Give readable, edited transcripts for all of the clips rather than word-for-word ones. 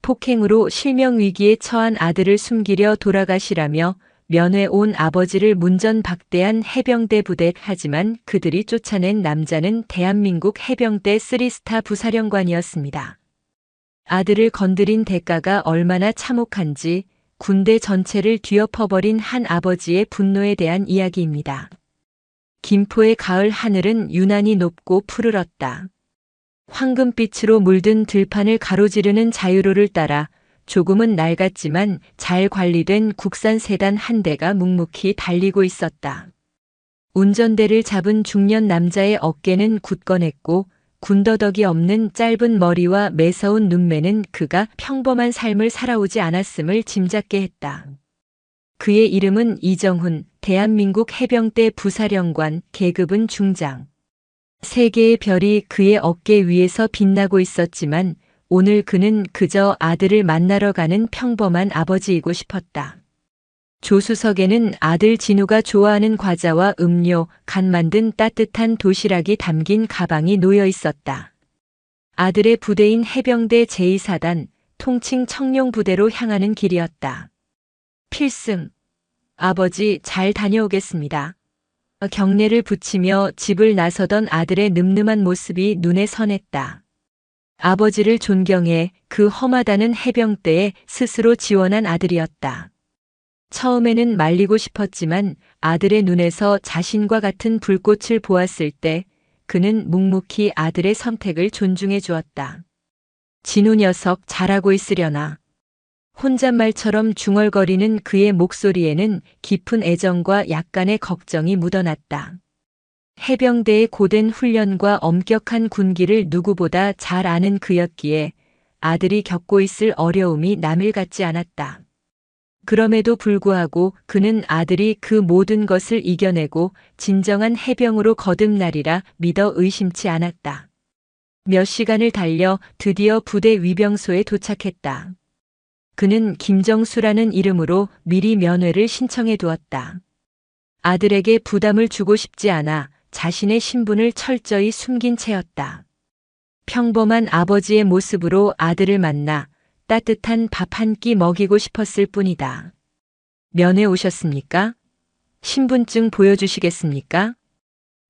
폭행으로 실명위기에 처한 아들을 숨기려 돌아가시라며 면회 온 아버지를 문전박대한 해병대 부대. 하지만 그들이 쫓아낸 남자는 대한민국 해병대 3스타 부사령관이었습니다. 아들을 건드린 대가가 얼마나 참혹한지 군대 전체를 뒤엎어버린 한 아버지의 분노에 대한 이야기입니다. 김포의 가을 하늘은 유난히 높고 푸르렀다. 황금빛으로 물든 들판을 가로지르는 자유로를 따라 조금은 낡았지만 잘 관리된 국산 세단 한 대가 묵묵히 달리고 있었다. 운전대를 잡은 중년 남자의 어깨는 굳건했고 군더더기 없는 짧은 머리와 매서운 눈매는 그가 평범한 삶을 살아오지 않았음을 짐작게 했다. 그의 이름은 이정훈, 대한민국 해병대 부사령관, 계급은 중장. 세 개의 별이 그의 어깨 위에서 빛나고 있었지만 오늘 그는 그저 아들을 만나러 가는 평범한 아버지이고 싶었다. 조수석에는 아들 진우가 좋아하는 과자와 음료, 간 만든 따뜻한 도시락이 담긴 가방이 놓여 있었다. 아들의 부대인 해병대 제2사단, 통칭 청룡부대로 향하는 길이었다. 필승. 아버지, 잘 다녀오겠습니다. 경례를 붙이며 집을 나서던 아들의 늠름한 모습이 눈에 선했다. 아버지를 존경해 그 험하다는 해병대에 스스로 지원한 아들이었다. 처음에는 말리고 싶었지만 아들의 눈에서 자신과 같은 불꽃을 보았을 때 그는 묵묵히 아들의 선택을 존중해 주었다. 진우 녀석 잘하고 있으려나. 혼잣말처럼 중얼거리는 그의 목소리에는 깊은 애정과 약간의 걱정이 묻어났다. 해병대의 고된 훈련과 엄격한 군기를 누구보다 잘 아는 그였기에 아들이 겪고 있을 어려움이 남일 같지 않았다. 그럼에도 불구하고 그는 아들이 그 모든 것을 이겨내고 진정한 해병으로 거듭나리라 믿어 의심치 않았다. 몇 시간을 달려 드디어 부대 위병소에 도착했다. 그는 김정수라는 이름으로 미리 면회를 신청해 두었다. 아들에게 부담을 주고 싶지 않아 자신의 신분을 철저히 숨긴 채였다. 평범한 아버지의 모습으로 아들을 만나 따뜻한 밥 한 끼 먹이고 싶었을 뿐이다. 면회 오셨습니까? 신분증 보여주시겠습니까?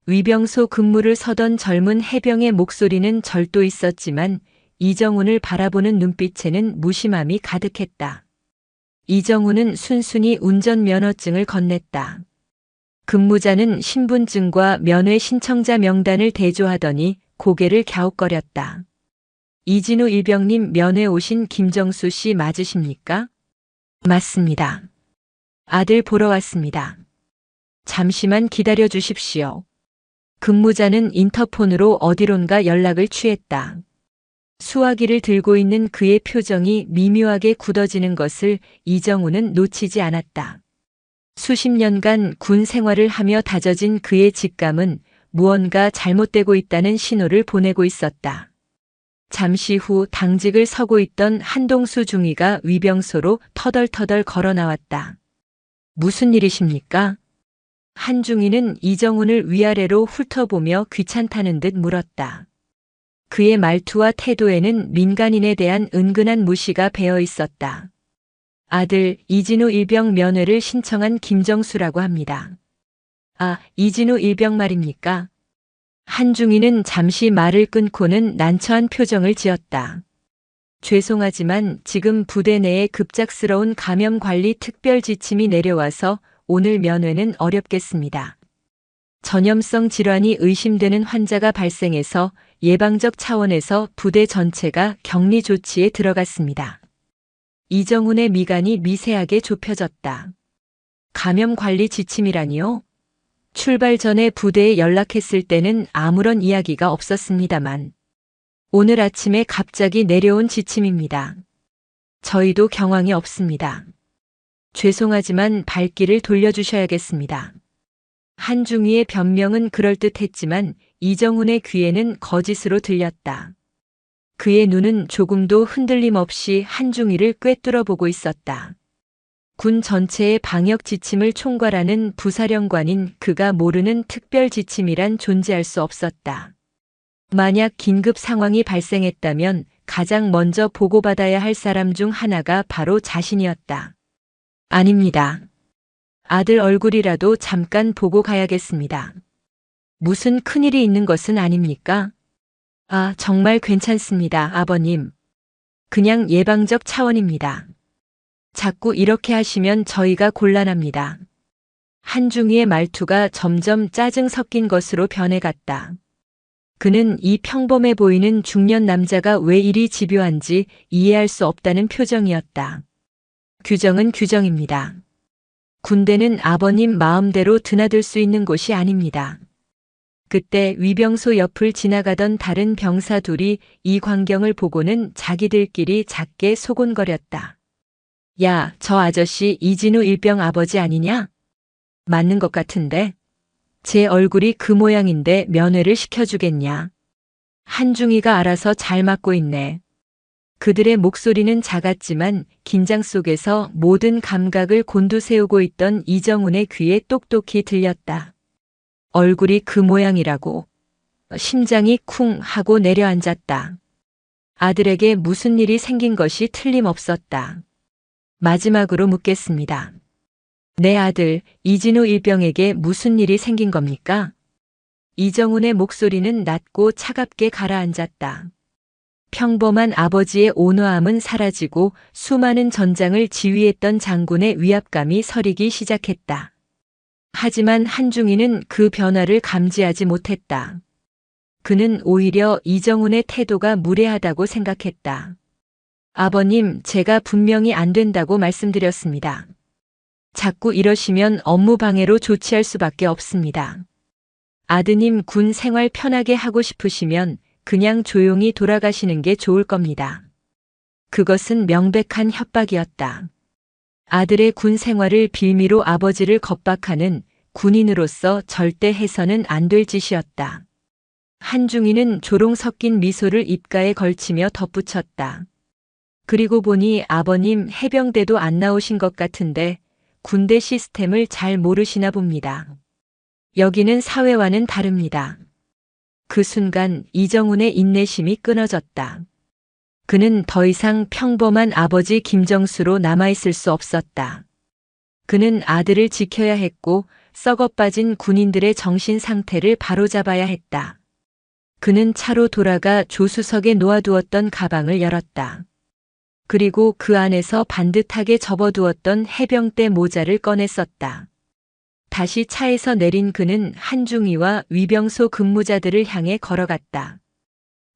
위병소 근무를 서던 젊은 해병의 목소리는 절도 있었지만 이정훈을 바라보는 눈빛에는 무심함이 가득했다. 이정훈은 순순히 운전면허증을 건넸다. 근무자는 신분증과 면회 신청자 명단을 대조하더니 고개를 갸웃거렸다. 이진우 일병님 면회 오신 김정수 씨 맞으십니까? 맞습니다. 아들 보러 왔습니다. 잠시만 기다려 주십시오. 근무자는 인터폰으로 어디론가 연락을 취했다. 수화기를 들고 있는 그의 표정이 미묘하게 굳어지는 것을 이정훈은 놓치지 않았다. 수십 년간 군 생활을 하며 다져진 그의 직감은 무언가 잘못되고 있다는 신호를 보내고 있었다. 잠시 후 당직을 서고 있던 한동수 중위가 위병소로 터덜터덜 걸어 나왔다. 무슨 일이십니까? 한중위는 이정훈을 위아래로 훑어보며 귀찮다는 듯 물었다. 그의 말투와 태도에는 민간인에 대한 은근한 무시가 배어 있었다. 아들 이진우 일병 면회를 신청한 김정수라고 합니다. 아, 이진우 일병 말입니까? 한중위는 잠시 말을 끊고는 난처한 표정을 지었다. 죄송하지만 지금 부대 내에 급작스러운 감염 관리 특별 지침이 내려와서 오늘 면회는 어렵겠습니다. 전염성 질환이 의심되는 환자가 발생해서 예방적 차원에서 부대 전체가 격리 조치에 들어갔습니다. 이정훈의 미간이 미세하게 좁혀졌다. 감염 관리 지침이라니요? 출발 전에 부대에 연락했을 때는 아무런 이야기가 없었습니다만 오늘 아침에 갑자기 내려온 지침입니다. 저희도 경황이 없습니다. 죄송하지만 발길을 돌려주셔야겠습니다. 한중위의 변명은 그럴듯했지만 이정훈의 귀에는 거짓으로 들렸다. 그의 눈은 조금도 흔들림 없이 한중위를 꿰뚫어 보고 있었다. 군 전체의 방역 지침을 총괄하는 부사령관인 그가 모르는 특별 지침이란 존재할 수 없었다. 만약 긴급 상황이 발생했다면 가장 먼저 보고받아야 할 사람 중 하나가 바로 자신이었다. 아닙니다. 아들 얼굴이라도 잠깐 보고 가야겠습니다. 무슨 큰일이 있는 것은 아닙니까? 아, 정말 괜찮습니다, 아버님. 그냥 예방적 차원입니다. 자꾸 이렇게 하시면 저희가 곤란합니다. 한중희의 말투가 점점 짜증 섞인 것으로 변해갔다. 그는 이 평범해 보이는 중년 남자가 왜 이리 집요한지 이해할 수 없다는 표정이었다. 규정은 규정입니다. 군대는 아버님 마음대로 드나들 수 있는 곳이 아닙니다. 그때 위병소 옆을 지나가던 다른 병사 둘이 이 광경을 보고는 자기들끼리 작게 소곤거렸다. 야, 저 아저씨 이진우 일병 아버지 아니냐? 맞는 것 같은데? 제 얼굴이 그 모양인데 면회를 시켜주겠냐? 한중이가 알아서 잘 맞고 있네. 그들의 목소리는 작았지만 긴장 속에서 모든 감각을 곤두세우고 있던 이정훈의 귀에 똑똑히 들렸다. 얼굴이 그 모양이라고. 심장이 쿵 하고 내려앉았다. 아들에게 무슨 일이 생긴 것이 틀림없었다. 마지막으로 묻겠습니다. 내 아들 이진우 일병에게 무슨 일이 생긴 겁니까? 이정훈의 목소리는 낮고 차갑게 가라앉았다. 평범한 아버지의 온화함은 사라지고 수많은 전장을 지휘했던 장군의 위압감이 서리기 시작했다. 하지만 한중희는 그 변화를 감지하지 못했다. 그는 오히려 이정훈의 태도가 무례하다고 생각했다. 아버님, 제가 분명히 안 된다고 말씀드렸습니다. 자꾸 이러시면 업무 방해로 조치할 수밖에 없습니다. 아드님 군 생활 편하게 하고 싶으시면 그냥 조용히 돌아가시는 게 좋을 겁니다. 그것은 명백한 협박이었다. 아들의 군 생활을 빌미로 아버지를 겁박하는 군인으로서 절대 해서는 안 될 짓이었다. 한중희는 조롱 섞인 미소를 입가에 걸치며 덧붙였다. 그리고 보니 아버님 해병대도 안 나오신 것 같은데 군대 시스템을 잘 모르시나 봅니다. 여기는 사회와는 다릅니다. 그 순간 이정훈의 인내심이 끊어졌다. 그는 더 이상 평범한 아버지 김정수로 남아있을 수 없었다. 그는 아들을 지켜야 했고 썩어빠진 군인들의 정신 상태를 바로잡아야 했다. 그는 차로 돌아가 조수석에 놓아두었던 가방을 열었다. 그리고 그 안에서 반듯하게 접어두었던 해병대 모자를 꺼냈었다. 다시 차에서 내린 그는 한중희와 위병소 근무자들을 향해 걸어갔다.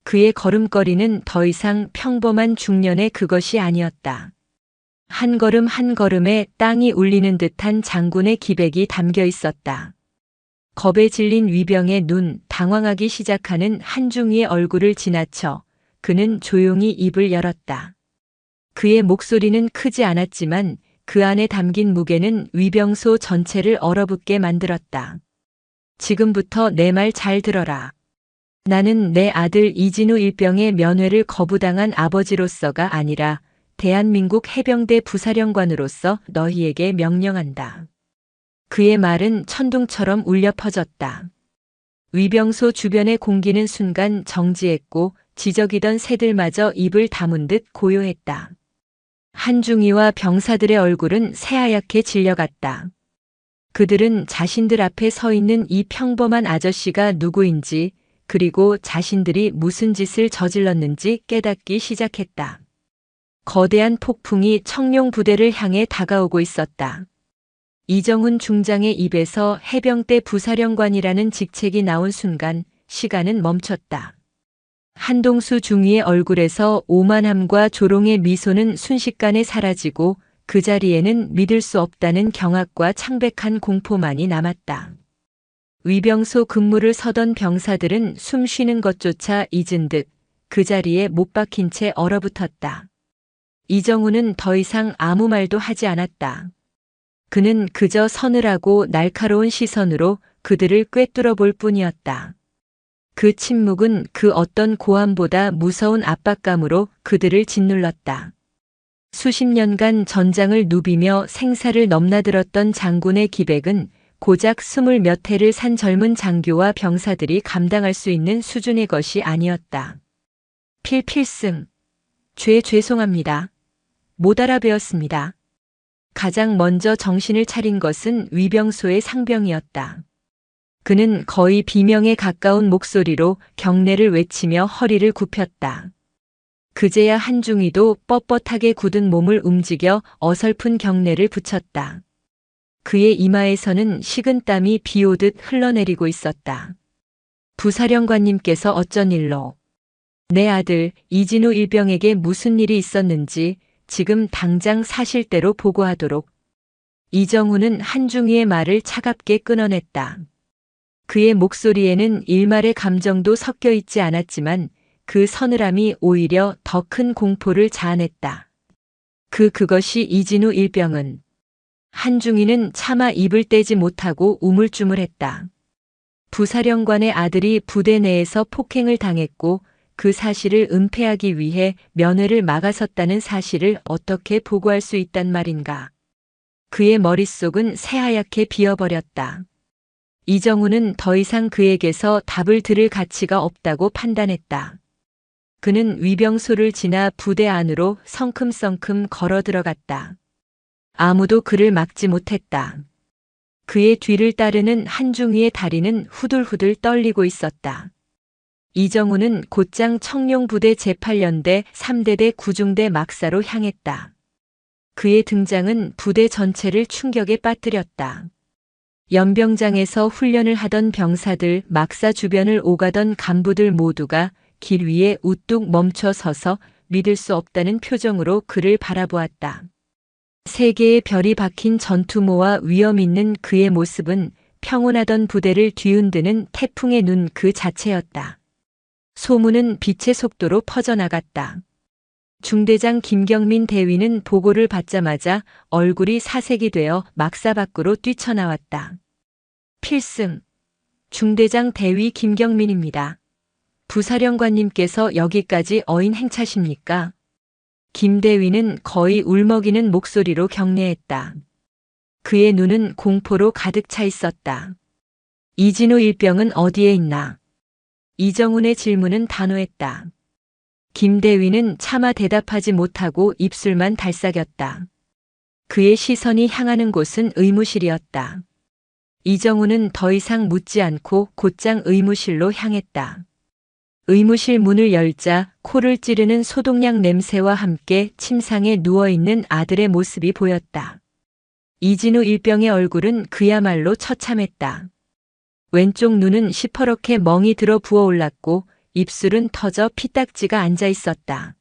그의 걸음걸이는 더 이상 평범한 중년의 그것이 아니었다. 한 걸음 한 걸음에 땅이 울리는 듯한 장군의 기백이 담겨 있었다. 겁에 질린 위병의 눈, 당황하기 시작하는 한중희의 얼굴을 지나쳐 그는 조용히 입을 열었다. 그의 목소리는 크지 않았지만 그 안에 담긴 무게는 위병소 전체를 얼어붙게 만들었다. 지금부터 내 말 잘 들어라. 나는 내 아들 이진우 일병의 면회를 거부당한 아버지로서가 아니라 대한민국 해병대 부사령관으로서 너희에게 명령한다. 그의 말은 천둥처럼 울려 퍼졌다. 위병소 주변의 공기는 순간 정지했고 지저귀던 새들마저 입을 다문 듯 고요했다. 한중희와 병사들의 얼굴은 새하얗게 질려갔다. 그들은 자신들 앞에 서 있는 이 평범한 아저씨가 누구인지 그리고 자신들이 무슨 짓을 저질렀는지 깨닫기 시작했다. 거대한 폭풍이 청룡 부대를 향해 다가오고 있었다. 이정훈 중장의 입에서 해병대 부사령관이라는 직책이 나온 순간 시간은 멈췄다. 한동수 중위의 얼굴에서 오만함과 조롱의 미소는 순식간에 사라지고 그 자리에는 믿을 수 없다는 경악과 창백한 공포만이 남았다. 위병소 근무를 서던 병사들은 숨 쉬는 것조차 잊은 듯 그 자리에 못 박힌 채 얼어붙었다. 이정훈은 더 이상 아무 말도 하지 않았다. 그는 그저 서늘하고 날카로운 시선으로 그들을 꿰뚫어 볼 뿐이었다. 그 침묵은 그 어떤 고함보다 무서운 압박감으로 그들을 짓눌렀다. 수십 년간 전장을 누비며 생사를 넘나들었던 장군의 기백은 고작 20몇 해를 산 젊은 장교와 병사들이 감당할 수 있는 수준의 것이 아니었다. 필승. 죄송합니다. 못 알아배웠습니다. 가장 먼저 정신을 차린 것은 위병소의 상병이었다. 그는 거의 비명에 가까운 목소리로 경례를 외치며 허리를 굽혔다. 그제야 한중이도 뻣뻣하게 굳은 몸을 움직여 어설픈 경례를 붙였다. 그의 이마에서는 식은땀이 비오듯 흘러내리고 있었다. 부사령관님께서 어쩐 일로? 내 아들 이진우 일병에게 무슨 일이 있었는지 지금 당장 사실대로 보고하도록. 이정훈은 한중이의 말을 차갑게 끊어냈다. 그의 목소리에는 일말의 감정도 섞여 있지 않았지만 그 서늘함이 오히려 더 큰 공포를 자아냈다. 그것이 이진우 일병은. 한중이는 차마 입을 떼지 못하고 우물쭈물했다. 부사령관의 아들이 부대 내에서 폭행을 당했고 그 사실을 은폐하기 위해 면회를 막아섰다는 사실을 어떻게 보고할 수 있단 말인가. 그의 머릿속은 새하얗게 비어버렸다. 이정훈은 더 이상 그에게서 답을 들을 가치가 없다고 판단했다. 그는 위병소를 지나 부대 안으로 성큼성큼 걸어 들어갔다. 아무도 그를 막지 못했다. 그의 뒤를 따르는 한중이의 다리는 후들후들 떨리고 있었다. 이정훈은 곧장 청룡부대 제8연대 3대대 구중대 막사로 향했다. 그의 등장은 부대 전체를 충격에 빠뜨렸다. 연병장에서 훈련을 하던 병사들, 막사 주변을 오가던 간부들 모두가 길 위에 우뚝 멈춰 서서 믿을 수 없다는 표정으로 그를 바라보았다. 세 개의 별이 박힌 전투모와 위험 있는 그의 모습은 평온하던 부대를 뒤흔드는 태풍의 눈 그 자체였다. 소문은 빛의 속도로 퍼져나갔다. 중대장 김경민 대위는 보고를 받자마자 얼굴이 사색이 되어 막사 밖으로 뛰쳐나왔다. 필승, 중대장 대위 김경민입니다. 부사령관님께서 여기까지 어인 행차십니까? 김 대위는 거의 울먹이는 목소리로 경례했다. 그의 눈은 공포로 가득 차 있었다. 이진우 일병은 어디에 있나? 이정훈의 질문은 단호했다. 김 대위는 차마 대답하지 못하고 입술만 달싹였다. 그의 시선이 향하는 곳은 의무실이었다. 이정훈은 더 이상 묻지 않고 곧장 의무실로 향했다. 의무실 문을 열자 코를 찌르는 소독약 냄새와 함께 침상에 누워있는 아들의 모습이 보였다. 이진우 일병의 얼굴은 그야말로 처참했다. 왼쪽 눈은 시퍼렇게 멍이 들어 부어올랐고 입술은 터져 피딱지가 앉아 있었다.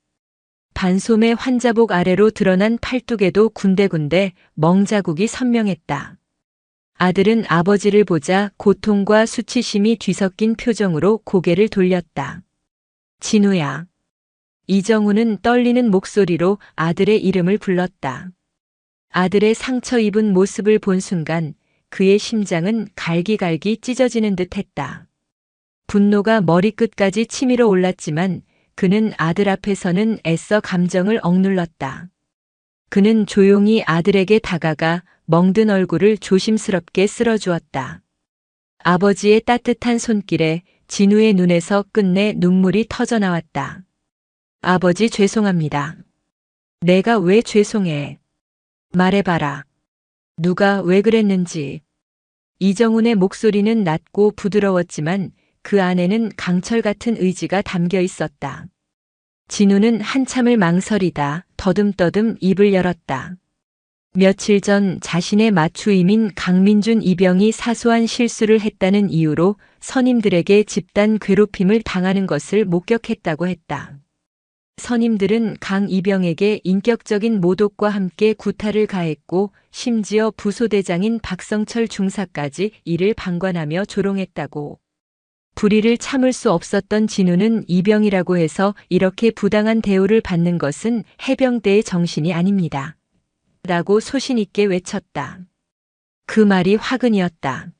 반소매 환자복 아래로 드러난 팔뚝에도 군데군데 멍자국이 선명했다. 아들은 아버지를 보자 고통과 수치심이 뒤섞인 표정으로 고개를 돌렸다. 진우야. 이정훈은 떨리는 목소리로 아들의 이름을 불렀다. 아들의 상처 입은 모습을 본 순간 그의 심장은 갈기갈기 찢어지는 듯 했다. 분노가 머리끝까지 치밀어 올랐지만 그는 아들 앞에서는 애써 감정을 억눌렀다. 그는 조용히 아들에게 다가가 멍든 얼굴을 조심스럽게 쓸어주었다. 아버지의 따뜻한 손길에 진우의 눈에서 끝내 눈물이 터져나왔다. 아버지 죄송합니다. 내가 왜 죄송해? 말해봐라. 누가 왜 그랬는지. 이정훈의 목소리는 낮고 부드러웠지만 그 안에는 강철 같은 의지가 담겨 있었다. 진우는 한참을 망설이다 더듬더듬 입을 열었다. 며칠 전 자신의 맞추임인 강민준 이병이 사소한 실수를 했다는 이유로 선임들에게 집단 괴롭힘을 당하는 것을 목격했다고 했다. 선임들은 강 이병에게 인격적인 모독과 함께 구타를 가했고 심지어 부소대장인 박성철 중사까지 이를 방관하며 조롱했다고. 불의를 참을 수 없었던 진우는 이병이라고 해서 이렇게 부당한 대우를 받는 것은 해병대의 정신이 아닙니다. 라고 소신 있게 외쳤다. 그 말이 화근이었다.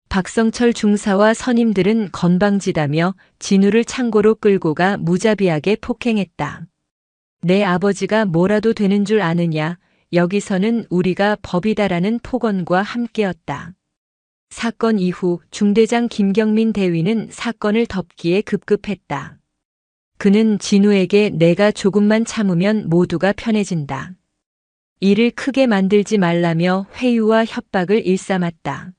박성철 중사와 선임들은 건방지다며 진우를 창고로 끌고 가 무자비하게 폭행했다. 내 아버지가 뭐라도 되는 줄 아느냐, 여기서는 우리가 법이다라는 폭언과 함께였다. 사건 이후 중대장 김경민 대위는 사건을 덮기에 급급했다. 그는 진우에게 내가 조금만 참으면 모두가 편해진다. 일을 크게 만들지 말라며 회유와 협박을 일삼았다.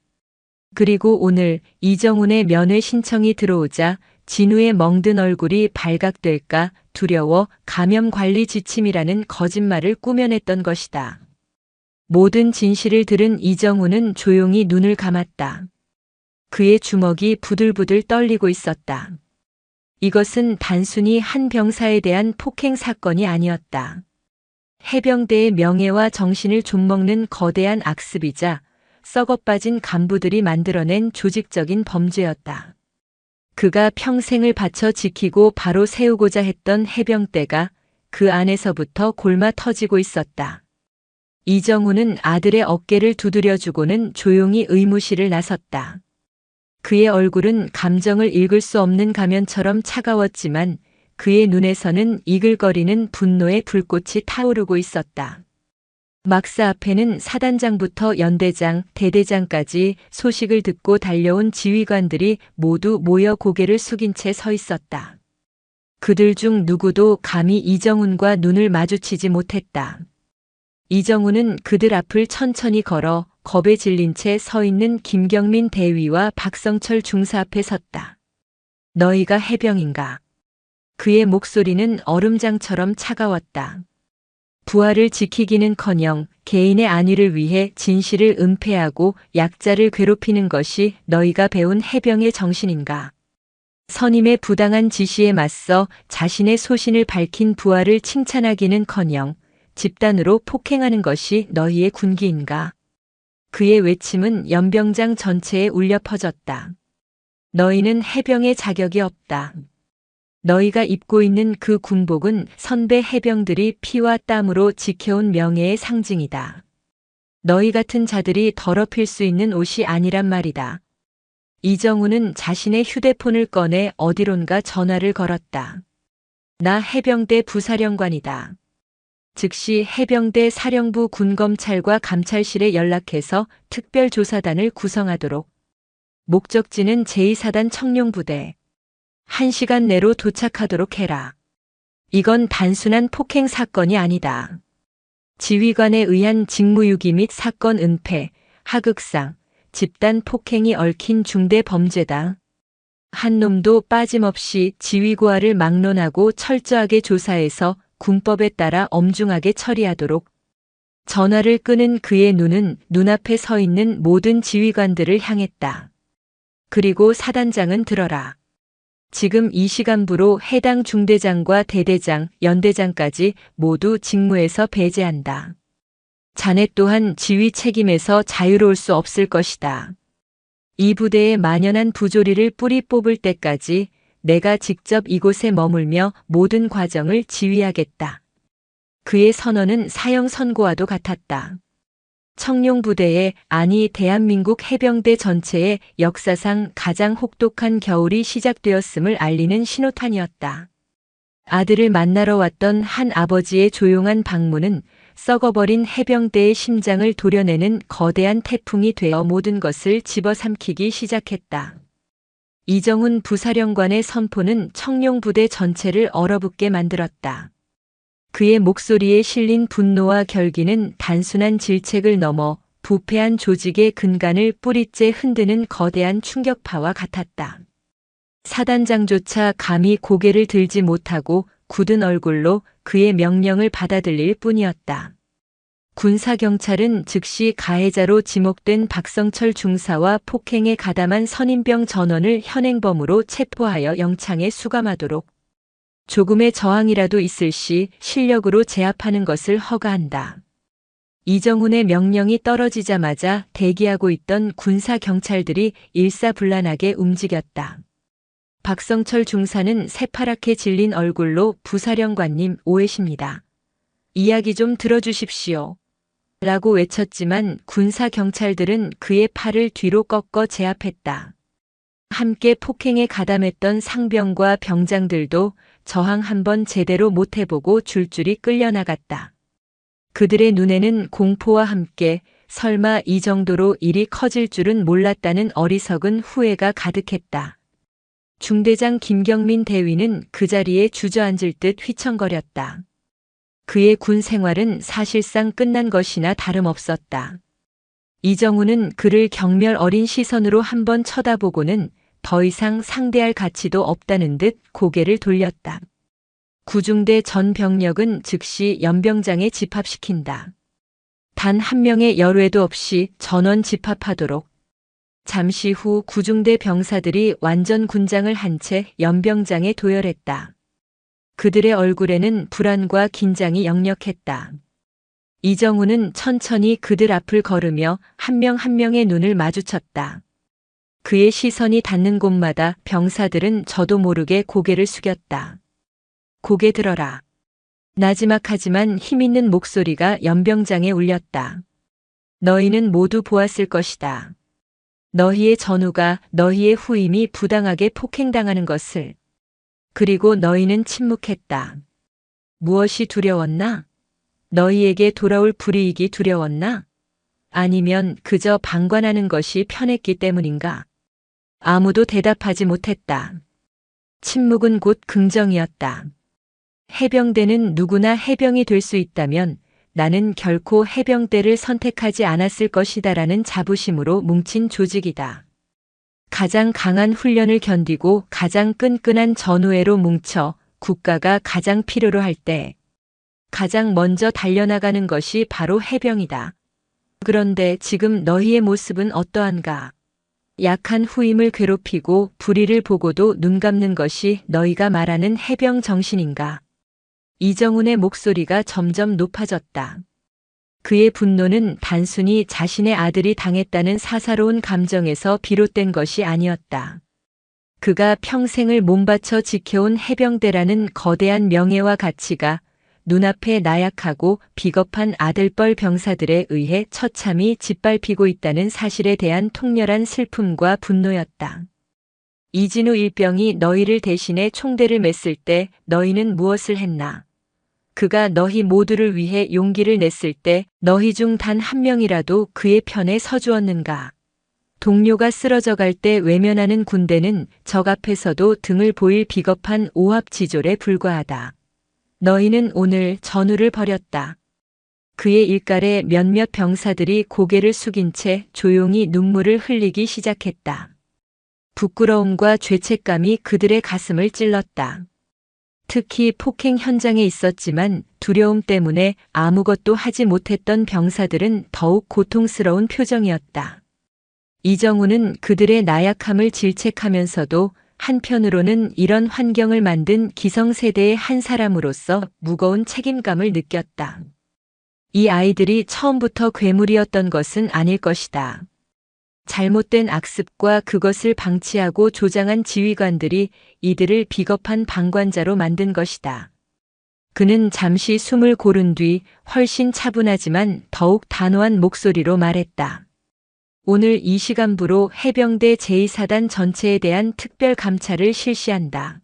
그리고 오늘 이정훈의 면회 신청이 들어오자 진우의 멍든 얼굴이 발각될까 두려워 감염 관리 지침이라는 거짓말을 꾸며냈던 것이다. 모든 진실을 들은 이정훈은 조용히 눈을 감았다. 그의 주먹이 부들부들 떨리고 있었다. 이것은 단순히 한 병사에 대한 폭행 사건이 아니었다. 해병대의 명예와 정신을 좀먹는 거대한 악습이자 썩어빠진 간부들이 만들어낸 조직적인 범죄였다. 그가 평생을 바쳐 지키고 바로 세우고자 했던 해병대가 그 안에서부터 골마 터지고 있었다. 이정훈은 아들의 어깨를 두드려주고는 조용히 의무실을 나섰다. 그의 얼굴은 감정을 읽을 수 없는 가면처럼 차가웠지만 그의 눈에서는 이글거리는 분노의 불꽃이 타오르고 있었다. 막사 앞에는 사단장부터 연대장, 대대장까지 소식을 듣고 달려온 지휘관들이 모두 모여 고개를 숙인 채 서 있었다. 그들 중 누구도 감히 이정훈과 눈을 마주치지 못했다. 이정훈은 그들 앞을 천천히 걸어 겁에 질린 채 서 있는 김경민 대위와 박성철 중사 앞에 섰다. 너희가 해병인가? 그의 목소리는 얼음장처럼 차가웠다. 부하를 지키기는커녕 개인의 안위를 위해 진실을 은폐하고 약자를 괴롭히는 것이 너희가 배운 해병의 정신인가? 선임의 부당한 지시에 맞서 자신의 소신을 밝힌 부하를 칭찬하기는커녕 집단으로 폭행하는 것이 너희의 군기인가? 그의 외침은 연병장 전체에 울려 퍼졌다. 너희는 해병의 자격이 없다. 너희가 입고 있는 그 군복은 선배 해병들이 피와 땀으로 지켜온 명예의 상징이다. 너희 같은 자들이 더럽힐 수 있는 옷이 아니란 말이다. 이정훈은 자신의 휴대폰을 꺼내 어디론가 전화를 걸었다. 나 해병대 부사령관이다. 즉시 해병대 사령부 군검찰과 감찰실에 연락해서 특별조사단을 구성하도록. 목적지는 제2사단 청룡부대. 1시간 내로 도착하도록 해라. 이건 단순한 폭행 사건이 아니다. 지휘관에 의한 직무유기 및 사건 은폐, 하극상, 집단 폭행이 얽힌 중대 범죄다. 한 놈도 빠짐없이 지휘고하를 막론하고 철저하게 조사해서 군법에 따라 엄중하게 처리하도록. 전화를 끄는 그의 눈은 눈앞에 서 있는 모든 지휘관들을 향했다. 그리고 사단장은 들어라. 지금 이 시간부로 해당 중대장과 대대장, 연대장까지 모두 직무에서 배제한다. 자네 또한 지휘 책임에서 자유로울 수 없을 것이다. 이 부대의 만연한 부조리를 뿌리 뽑을 때까지 내가 직접 이곳에 머물며 모든 과정을 지휘하겠다. 그의 선언은 사형 선고와도 같았다. 청룡부대의 아니 대한민국 해병대 전체의 역사상 가장 혹독한 겨울이 시작되었음을 알리는 신호탄이었다. 아들을 만나러 왔던 한 아버지의 조용한 방문은 썩어버린 해병대의 심장을 도려내는 거대한 태풍이 되어 모든 것을 집어삼키기 시작했다. 이정훈 부사령관의 선포는 청룡부대 전체를 얼어붙게 만들었다. 그의 목소리에 실린 분노와 결기는 단순한 질책을 넘어 부패한 조직의 근간을 뿌리째 흔드는 거대한 충격파와 같았다. 사단장조차 감히 고개를 들지 못하고 굳은 얼굴로 그의 명령을 받아들일 뿐이었다. 군사경찰은 즉시 가해자로 지목된 박성철 중사와 폭행에 가담한 선임병 전원을 현행범으로 체포하여 영창에 수감하도록. 조금의 저항이라도 있을 시 실력으로 제압하는 것을 허가한다. 이정훈의 명령이 떨어지자마자 대기하고 있던 군사경찰들이 일사불란하게 움직였다. 박성철 중사는 새파랗게 질린 얼굴로 부사령관님 오해십니다. 이야기 좀 들어주십시오. 라고 외쳤지만 군사경찰들은 그의 팔을 뒤로 꺾어 제압했다. 함께 폭행에 가담했던 상병과 병장들도 저항 한번 제대로 못해보고 줄줄이 끌려나갔다. 그들의 눈에는 공포와 함께 설마 이 정도로 일이 커질 줄은 몰랐다는 어리석은 후회가 가득했다. 중대장 김경민 대위는 그 자리에 주저앉을 듯 휘청거렸다. 그의 군 생활은 사실상 끝난 것이나 다름없었다. 이정우는 그를 경멸 어린 시선으로 한번 쳐다보고는 더 이상 상대할 가치도 없다는 듯 고개를 돌렸다. 구중대 전 병력은 즉시 연병장에 집합시킨다. 단 한 명의 열외도 없이 전원 집합하도록. 잠시 후 구중대 병사들이 완전 군장을 한 채 연병장에 도열했다. 그들의 얼굴에는 불안과 긴장이 역력했다. 이정우는 천천히 그들 앞을 걸으며 한 명 한 명의 눈을 마주쳤다. 그의 시선이 닿는 곳마다 병사들은 저도 모르게 고개를 숙였다. 고개 들어라. 나지막하지만 힘있는 목소리가 연병장에 울렸다. 너희는 모두 보았을 것이다. 너희의 전우가 너희의 후임이 부당하게 폭행당하는 것을. 그리고 너희는 침묵했다. 무엇이 두려웠나? 너희에게 돌아올 불이익이 두려웠나? 아니면 그저 방관하는 것이 편했기 때문인가? 아무도 대답하지 못했다. 침묵은 곧 긍정이었다. 해병대는 누구나 해병이 될 수 있다면 나는 결코 해병대를 선택하지 않았을 것이다라는 자부심으로 뭉친 조직이다. 가장 강한 훈련을 견디고 가장 끈끈한 전우회로 뭉쳐 국가가 가장 필요로 할 때 가장 먼저 달려나가는 것이 바로 해병이다. 그런데 지금 너희의 모습은 어떠한가? 약한 후임을 괴롭히고 불의를 보고도 눈 감는 것이 너희가 말하는 해병 정신인가? 이정훈의 목소리가 점점 높아졌다. 그의 분노는 단순히 자신의 아들이 당했다는 사사로운 감정에서 비롯된 것이 아니었다. 그가 평생을 몸바쳐 지켜온 해병대라는 거대한 명예와 가치가 눈앞에 나약하고 비겁한 아들뻘 병사들에 의해 처참히 짓밟히고 있다는 사실에 대한 통렬한 슬픔과 분노였다. 이진우 일병이 너희를 대신해 총대를 맸을 때 너희는 무엇을 했나? 그가 너희 모두를 위해 용기를 냈을 때 너희 중 단 한 명이라도 그의 편에 서주었는가? 동료가 쓰러져 갈 때 외면하는 군대는 적 앞에서도 등을 보일 비겁한 오합지졸에 불과하다. 너희는 오늘 전우를 버렸다. 그의 일갈에 몇몇 병사들이 고개를 숙인 채 조용히 눈물을 흘리기 시작했다. 부끄러움과 죄책감이 그들의 가슴을 찔렀다. 특히 폭행 현장에 있었지만 두려움 때문에 아무것도 하지 못했던 병사들은 더욱 고통스러운 표정이었다. 이정우는 그들의 나약함을 질책하면서도 한편으로는 이런 환경을 만든 기성세대의 한 사람으로서 무거운 책임감을 느꼈다. 이 아이들이 처음부터 괴물이었던 것은 아닐 것이다. 잘못된 악습과 그것을 방치하고 조장한 지휘관들이 이들을 비겁한 방관자로 만든 것이다. 그는 잠시 숨을 고른 뒤 훨씬 차분하지만 더욱 단호한 목소리로 말했다. 오늘 이 시간부로 해병대 제2사단 전체에 대한 특별 감찰을 실시한다.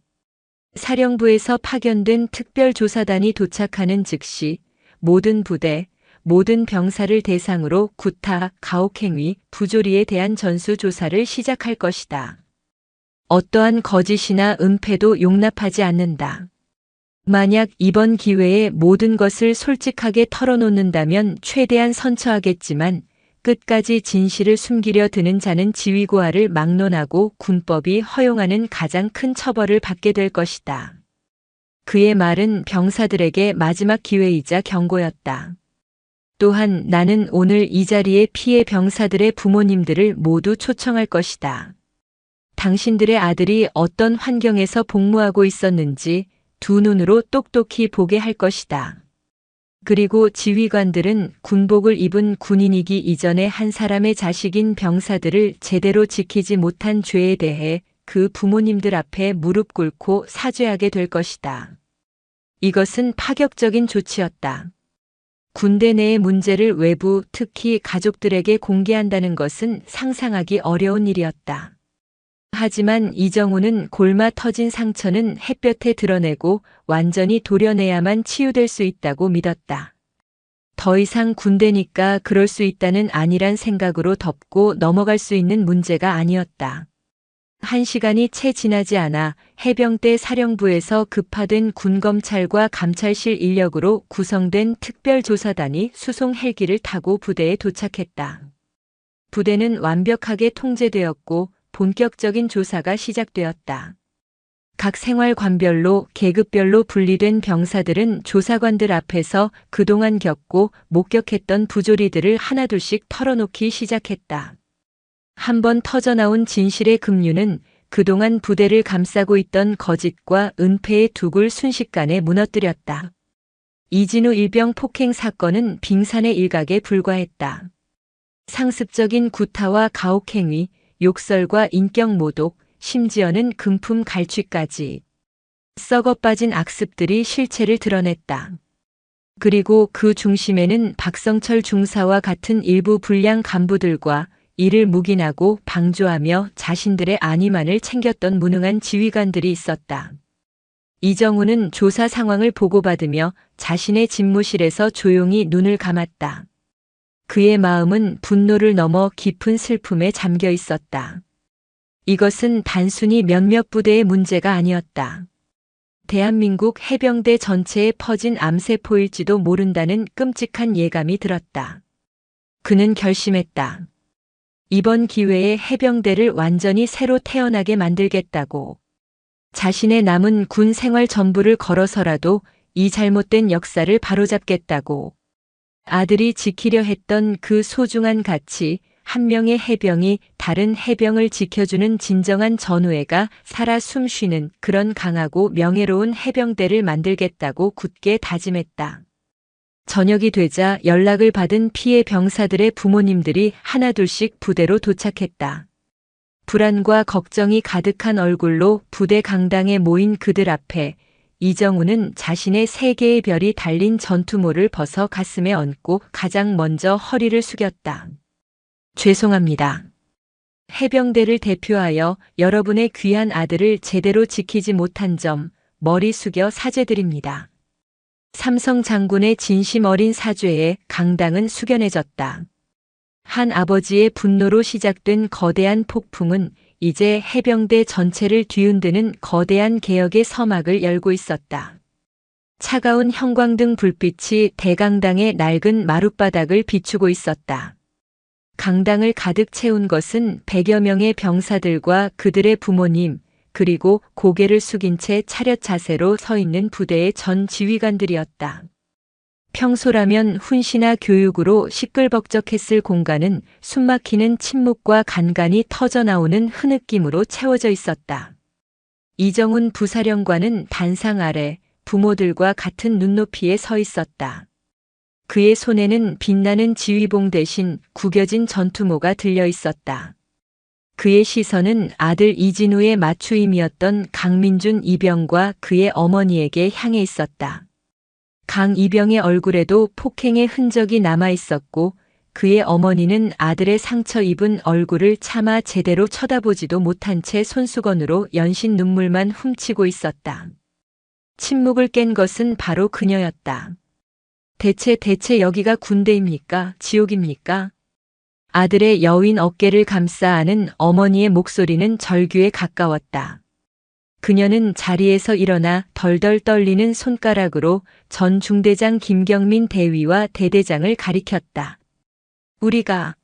사령부에서 파견된 특별조사단이 도착하는 즉시 모든 부대, 모든 병사를 대상으로 구타, 가혹행위, 부조리에 대한 전수조사를 시작할 것이다. 어떠한 거짓이나 은폐도 용납하지 않는다. 만약 이번 기회에 모든 것을 솔직하게 털어놓는다면 최대한 선처하겠지만 끝까지 진실을 숨기려 드는 자는 지위고하를 막론하고 군법이 허용하는 가장 큰 처벌을 받게 될 것이다. 그의 말은 병사들에게 마지막 기회이자 경고였다. 또한 나는 오늘 이 자리에 피해 병사들의 부모님들을 모두 초청할 것이다. 당신들의 아들이 어떤 환경에서 복무하고 있었는지 두 눈으로 똑똑히 보게 할 것이다. 그리고 지휘관들은 군복을 입은 군인이기 이전에 한 사람의 자식인 병사들을 제대로 지키지 못한 죄에 대해 그 부모님들 앞에 무릎 꿇고 사죄하게 될 것이다. 이것은 파격적인 조치였다. 군대 내의 문제를 외부, 특히 가족들에게 공개한다는 것은 상상하기 어려운 일이었다. 하지만 이정우는 골마 터진 상처는 햇볕에 드러내고 완전히 도려내야만 치유될 수 있다고 믿었다. 더 이상 군대니까 그럴 수 있다는 안일한 생각으로 덮고 넘어갈 수 있는 문제가 아니었다. 1시간이 채 지나지 않아 해병대 사령부에서 급파된 군검찰과 감찰실 인력으로 구성된 특별조사단이 수송 헬기를 타고 부대에 도착했다. 부대는 완벽하게 통제되었고 본격적인 조사가 시작되었다. 각 생활관별로 계급별로 분리된 병사들은 조사관들 앞에서 그동안 겪고 목격했던 부조리들을 하나둘씩 털어놓기 시작했다. 한번 터져나온 진실의 급류는 그동안 부대를 감싸고 있던 거짓과 은폐의 둑을 순식간에 무너뜨렸다. 이진우 일병 폭행 사건은 빙산의 일각에 불과했다. 상습적인 구타와 가혹행위, 욕설과 인격 모독, 심지어는 금품 갈취까지 썩어 빠진 악습들이 실체를 드러냈다. 그리고 그 중심에는 박성철 중사와 같은 일부 불량 간부들과 이를 묵인하고 방조하며 자신들의 안위만을 챙겼던 무능한 지휘관들이 있었다. 이정우는 조사 상황을 보고받으며 자신의 집무실에서 조용히 눈을 감았다. 그의 마음은 분노를 넘어 깊은 슬픔에 잠겨 있었다. 이것은 단순히 몇몇 부대의 문제가 아니었다. 대한민국 해병대 전체에 퍼진 암세포일지도 모른다는 끔찍한 예감이 들었다. 그는 결심했다. 이번 기회에 해병대를 완전히 새로 태어나게 만들겠다고. 자신의 남은 군 생활 전부를 걸어서라도 이 잘못된 역사를 바로잡겠다고. 아들이 지키려 했던 그 소중한 가치, 한 명의 해병이 다른 해병을 지켜주는 진정한 전우애가 살아 숨쉬는 그런 강하고 명예로운 해병대를 만들겠다고 굳게 다짐했다. 저녁이 되자 연락을 받은 피해 병사들의 부모님들이 하나둘씩 부대로 도착했다. 불안과 걱정이 가득한 얼굴로 부대 강당에 모인 그들 앞에 이정우는 자신의 3개의 별이 달린 전투모를 벗어 가슴에 얹고 가장 먼저 허리를 숙였다. 죄송합니다. 해병대를 대표하여 여러분의 귀한 아들을 제대로 지키지 못한 점 머리 숙여 사죄드립니다. 삼성 장군의 진심 어린 사죄에 강당은 숙연해졌다. 한 아버지의 분노로 시작된 거대한 폭풍은 이제 해병대 전체를 뒤흔드는 거대한 개혁의 서막을 열고 있었다. 차가운 형광등 불빛이 대강당의 낡은 마룻바닥을 비추고 있었다. 강당을 가득 채운 것은 100여 명의 병사들과 그들의 부모님, 그리고 고개를 숙인 채 차렷 자세로 서 있는 부대의 전 지휘관들이었다. 평소라면 훈시나 교육으로 시끌벅적했을 공간은 숨막히는 침묵과 간간이 터져나오는 흐느낌으로 채워져 있었다. 이정훈 부사령관은 단상 아래 부모들과 같은 눈높이에 서 있었다. 그의 손에는 빛나는 지휘봉 대신 구겨진 전투모가 들려 있었다. 그의 시선은 아들 이진우의 맞추임이었던 강민준 이병과 그의 어머니에게 향해 있었다. 강 이병의 얼굴에도 폭행의 흔적이 남아 있었고 그의 어머니는 아들의 상처 입은 얼굴을 차마 제대로 쳐다보지도 못한 채 손수건으로 연신 눈물만 훔치고 있었다. 침묵을 깬 것은 바로 그녀였다. 대체 여기가 군대입니까? 지옥입니까? 아들의 여윈 어깨를 감싸 안은 어머니의 목소리는 절규에 가까웠다. 그녀는 자리에서 일어나 덜덜 떨리는 손가락으로 전 중대장 김경민 대위와 대대장을 가리켰다. 우리가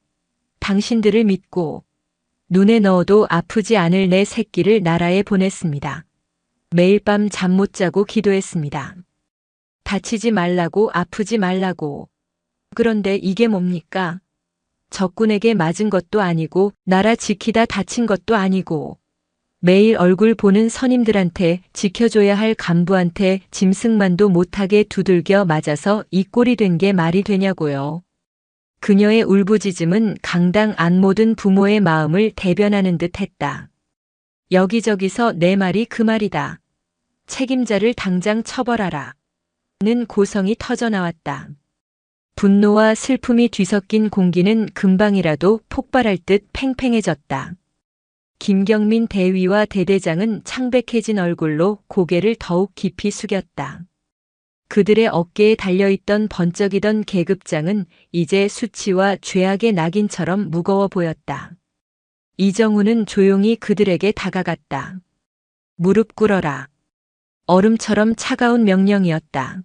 당신들을 믿고 눈에 넣어도 아프지 않을 내 새끼를 나라에 보냈습니다. 매일 밤 잠 못 자고 기도했습니다. 다치지 말라고, 아프지 말라고. 그런데 이게 뭡니까? 적군에게 맞은 것도 아니고 나라 지키다 다친 것도 아니고 매일 얼굴 보는 선임들한테 지켜줘야 할 간부한테 짐승만도 못하게 두들겨 맞아서 이 꼴이 된 게 말이 되냐고요. 그녀의 울부짖음은 강당 안 모든 부모의 마음을 대변하는 듯 했다. 여기저기서 내 말이 그 말이다. 책임자를 당장 처벌하라. 는 고성이 터져나왔다. 분노와 슬픔이 뒤섞인 공기는 금방이라도 폭발할 듯 팽팽해졌다. 김경민 대위와 대대장은 창백해진 얼굴로 고개를 더욱 깊이 숙였다. 그들의 어깨에 달려있던 번쩍이던 계급장은 이제 수치와 죄악의 낙인처럼 무거워 보였다. 이정훈은 조용히 그들에게 다가갔다. 무릎 꿇어라. 얼음처럼 차가운 명령이었다.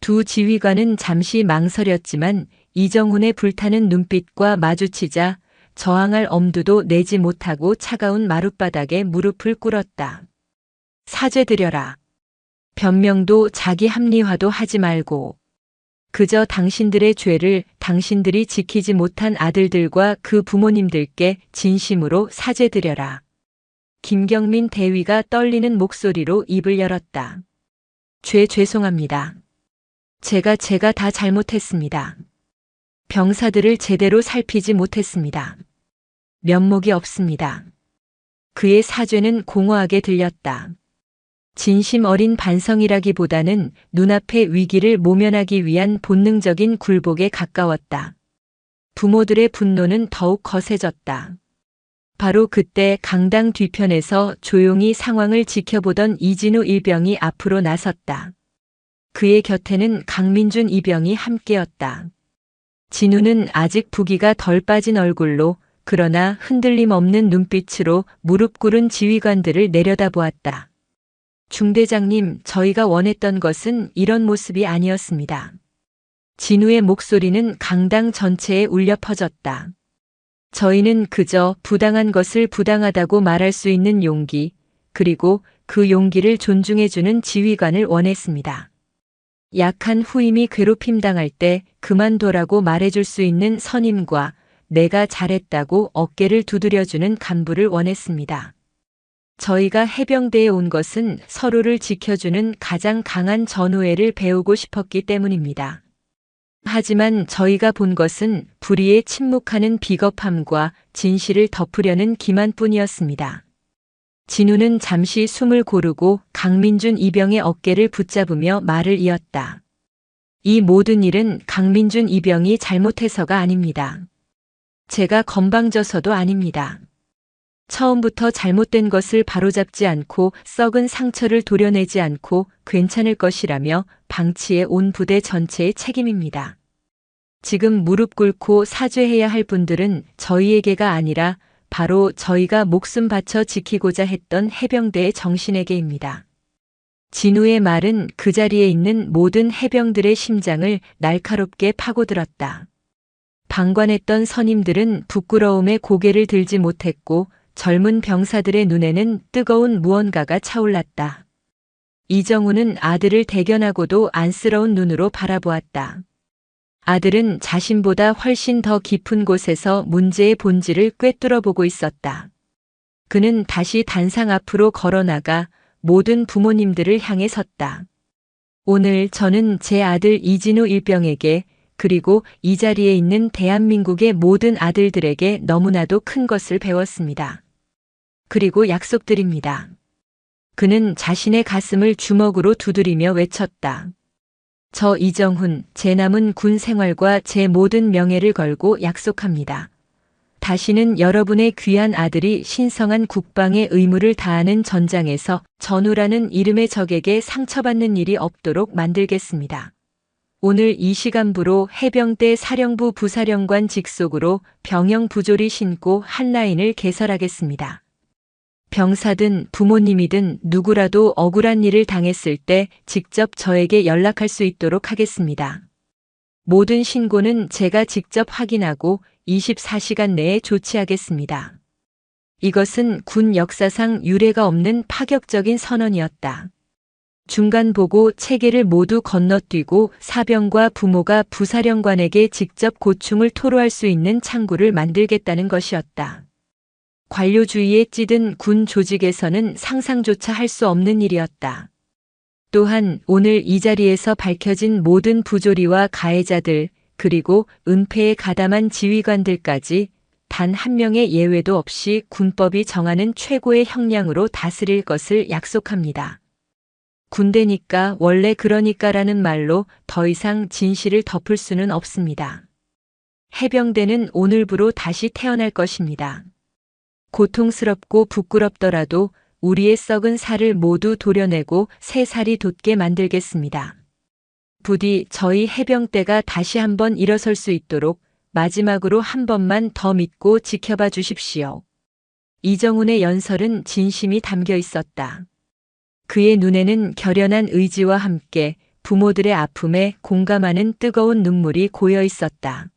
두 지휘관은 잠시 망설였지만 이정훈의 불타는 눈빛과 마주치자 저항할 엄두도 내지 못하고 차가운 마룻바닥에 무릎을 꿇었다. 사죄드려라. 변명도 자기 합리화도 하지 말고 그저 당신들의 죄를 당신들이 지키지 못한 아들들과 그 부모님들께 진심으로 사죄드려라. 김경민 대위가 떨리는 목소리로 입을 열었다. 죄송합니다. 제가 다 잘못했습니다. 병사들을 제대로 살피지 못했습니다. 면목이 없습니다. 그의 사죄는 공허하게 들렸다. 진심 어린 반성이라기보다는 눈앞의 위기를 모면하기 위한 본능적인 굴복에 가까웠다. 부모들의 분노는 더욱 거세졌다. 바로 그때 강당 뒤편에서 조용히 상황을 지켜보던 이진우 일병이 앞으로 나섰다. 그의 곁에는 강민준 이병이 함께였다. 진우는 아직 부기가 덜 빠진 얼굴로 그러나 흔들림 없는 눈빛으로 무릎 꿇은 지휘관들을 내려다보았다. 중대장님, 저희가 원했던 것은 이런 모습이 아니었습니다. 진우의 목소리는 강당 전체에 울려 퍼졌다. 저희는 그저 부당한 것을 부당하다고 말할 수 있는 용기, 그리고 그 용기를 존중해주는 지휘관을 원했습니다. 약한 후임이 괴롭힘 당할 때 그만둬라고 말해줄 수 있는 선임과 내가 잘했다고 어깨를 두드려주는 간부를 원했습니다. 저희가 해병대에 온 것은 서로를 지켜주는 가장 강한 전우애를 배우고 싶었기 때문입니다. 하지만 저희가 본 것은 불의에 침묵하는 비겁함과 진실을 덮으려는 기만뿐이었습니다. 진우는 잠시 숨을 고르고 강민준 이병의 어깨를 붙잡으며 말을 이었다. 이 모든 일은 강민준 이병이 잘못해서가 아닙니다. 제가 건방져서도 아닙니다. 처음부터 잘못된 것을 바로잡지 않고 썩은 상처를 도려내지 않고 괜찮을 것이라며 방치해 온 부대 전체의 책임입니다. 지금 무릎 꿇고 사죄해야 할 분들은 저희에게가 아니라 바로 저희가 목숨 바쳐 지키고자 했던 해병대의 정신에게입니다. 진우의 말은 그 자리에 있는 모든 해병들의 심장을 날카롭게 파고들었다. 방관했던 선임들은 부끄러움에 고개를 들지 못했고 젊은 병사들의 눈에는 뜨거운 무언가가 차올랐다. 이정훈은 아들을 대견하고도 안쓰러운 눈으로 바라보았다. 아들은 자신보다 훨씬 더 깊은 곳에서 문제의 본질을 꿰뚫어 보고 있었다. 그는 다시 단상 앞으로 걸어나가 모든 부모님들을 향해 섰다. 오늘 저는 제 아들 이진우 일병에게 그리고 이 자리에 있는 대한민국의 모든 아들들에게 너무나도 큰 것을 배웠습니다. 그리고 약속드립니다. 그는 자신의 가슴을 주먹으로 두드리며 외쳤다. 저 이정훈, 제 남은 군 생활과 제 모든 명예를 걸고 약속합니다. 다시는 여러분의 귀한 아들이 신성한 국방의 의무를 다하는 전장에서 전우라는 이름의 적에게 상처받는 일이 없도록 만들겠습니다. 오늘 이 시간부로 해병대 사령부 부사령관 직속으로 병영 부조리 신고 한 라인을 개설하겠습니다. 병사든 부모님이든 누구라도 억울한 일을 당했을 때 직접 저에게 연락할 수 있도록 하겠습니다. 모든 신고는 제가 직접 확인하고 24시간 내에 조치하겠습니다. 이것은 군 역사상 유례가 없는 파격적인 선언이었다. 중간보고 체계를 모두 건너뛰고 사병과 부모가 부사령관에게 직접 고충을 토로할 수 있는 창구를 만들겠다는 것이었다. 관료주의에 찌든 군 조직에서는 상상조차 할 수 없는 일이었다. 또한 오늘 이 자리에서 밝혀진 모든 부조리와 가해자들 그리고 은폐에 가담한 지휘관들까지 단 한 명의 예외도 없이 군법이 정하는 최고의 형량으로 다스릴 것을 약속합니다. 군대니까 원래 그러니까라는 말로 더 이상 진실을 덮을 수는 없습니다. 해병대는 오늘부로 다시 태어날 것입니다. 고통스럽고 부끄럽더라도 우리의 썩은 살을 모두 도려내고 새 살이 돋게 만들겠습니다. 부디 저희 해병대가 다시 한번 일어설 수 있도록 마지막으로 한 번만 더 믿고 지켜봐 주십시오. 이정훈의 연설은 진심이 담겨 있었다. 그의 눈에는 결연한 의지와 함께 부모들의 아픔에 공감하는 뜨거운 눈물이 고여 있었다.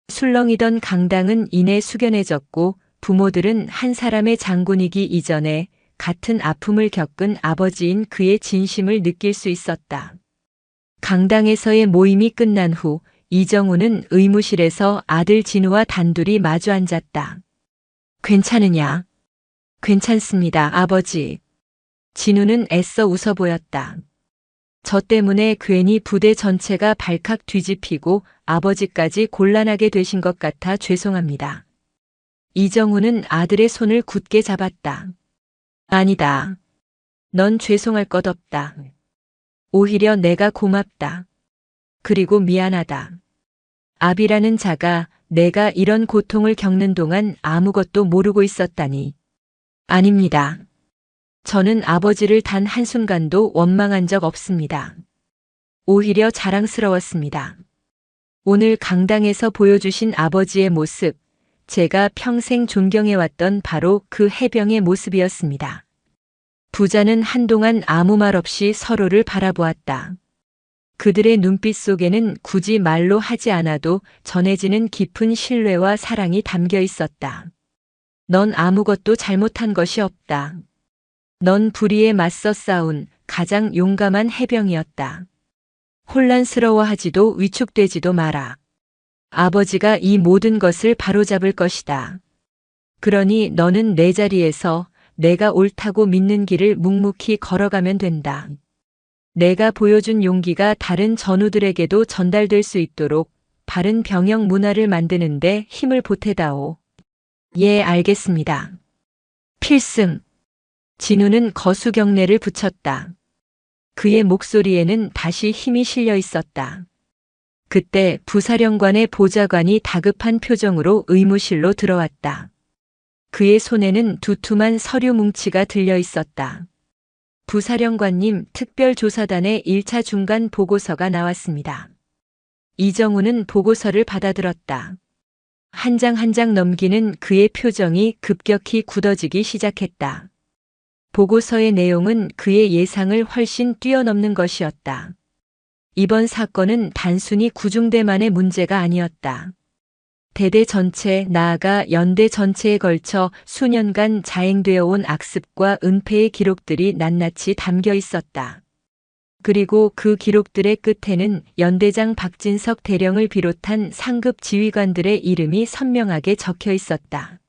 술렁이던 강당은 이내 숙연해졌고 부모들은 한 사람의 장군이기 이전에 같은 아픔을 겪은 아버지인 그의 진심을 느낄 수 있었다. 강당에서의 모임이 끝난 후 이정훈은 의무실에서 아들 진우와 단둘이 마주 앉았다. 괜찮으냐? 괜찮습니다, 아버지. 진우는 애써 웃어 보였다. 저 때문에 괜히 부대 전체가 발칵 뒤집히고 아버지까지 곤란하게 되신 것 같아 죄송합니다. 이정훈은 아들의 손을 굳게 잡았다. 아니다. 넌 죄송할 것 없다. 오히려 내가 고맙다. 그리고 미안하다. 아비라는 자가 내가 이런 고통을 겪는 동안 아무것도 모르고 있었다니. 아닙니다. 저는 아버지를 단 한순간도 원망한 적 없습니다. 오히려 자랑스러웠습니다. 오늘 강당에서 보여주신 아버지의 모습, 제가 평생 존경해왔던 바로 그 해병의 모습이었습니다. 부자는 한동안 아무 말 없이 서로를 바라보았다. 그들의 눈빛 속에는 굳이 말로 하지 않아도 전해지는 깊은 신뢰와 사랑이 담겨 있었다. 넌 아무것도 잘못한 것이 없다. 넌 불의에 맞서 싸운 가장 용감한 해병이었다. 혼란스러워하지도 위축되지도 마라. 아버지가 이 모든 것을 바로잡을 것이다. 그러니 너는 내 자리에서 내가 옳다고 믿는 길을 묵묵히 걸어가면 된다. 내가 보여준 용기가 다른 전우들에게도 전달될 수 있도록 바른 병영 문화를 만드는데 힘을 보태다오. 예, 알겠습니다. 필승. 진우는 거수경례를 붙였다. 그의 목소리에는 다시 힘이 실려 있었다. 그때 부사령관의 보좌관이 다급한 표정으로 의무실로 들어왔다. 그의 손에는 두툼한 서류 뭉치가 들려 있었다. 부사령관님, 특별조사단의 1차 중간 보고서가 나왔습니다. 이정훈은 보고서를 받아들었다. 한 장 한 장 넘기는 그의 표정이 급격히 굳어지기 시작했다. 보고서의 내용은 그의 예상을 훨씬 뛰어넘는 것이었다. 이번 사건은 단순히 구중대만의 문제가 아니었다. 대대 전체, 나아가 연대 전체에 걸쳐 수년간 자행되어 온 악습과 은폐의 기록들이 낱낱이 담겨 있었다. 그리고 그 기록들의 끝에는 연대장 박진석 대령을 비롯한 상급 지휘관들의 이름이 선명하게 적혀 있었다.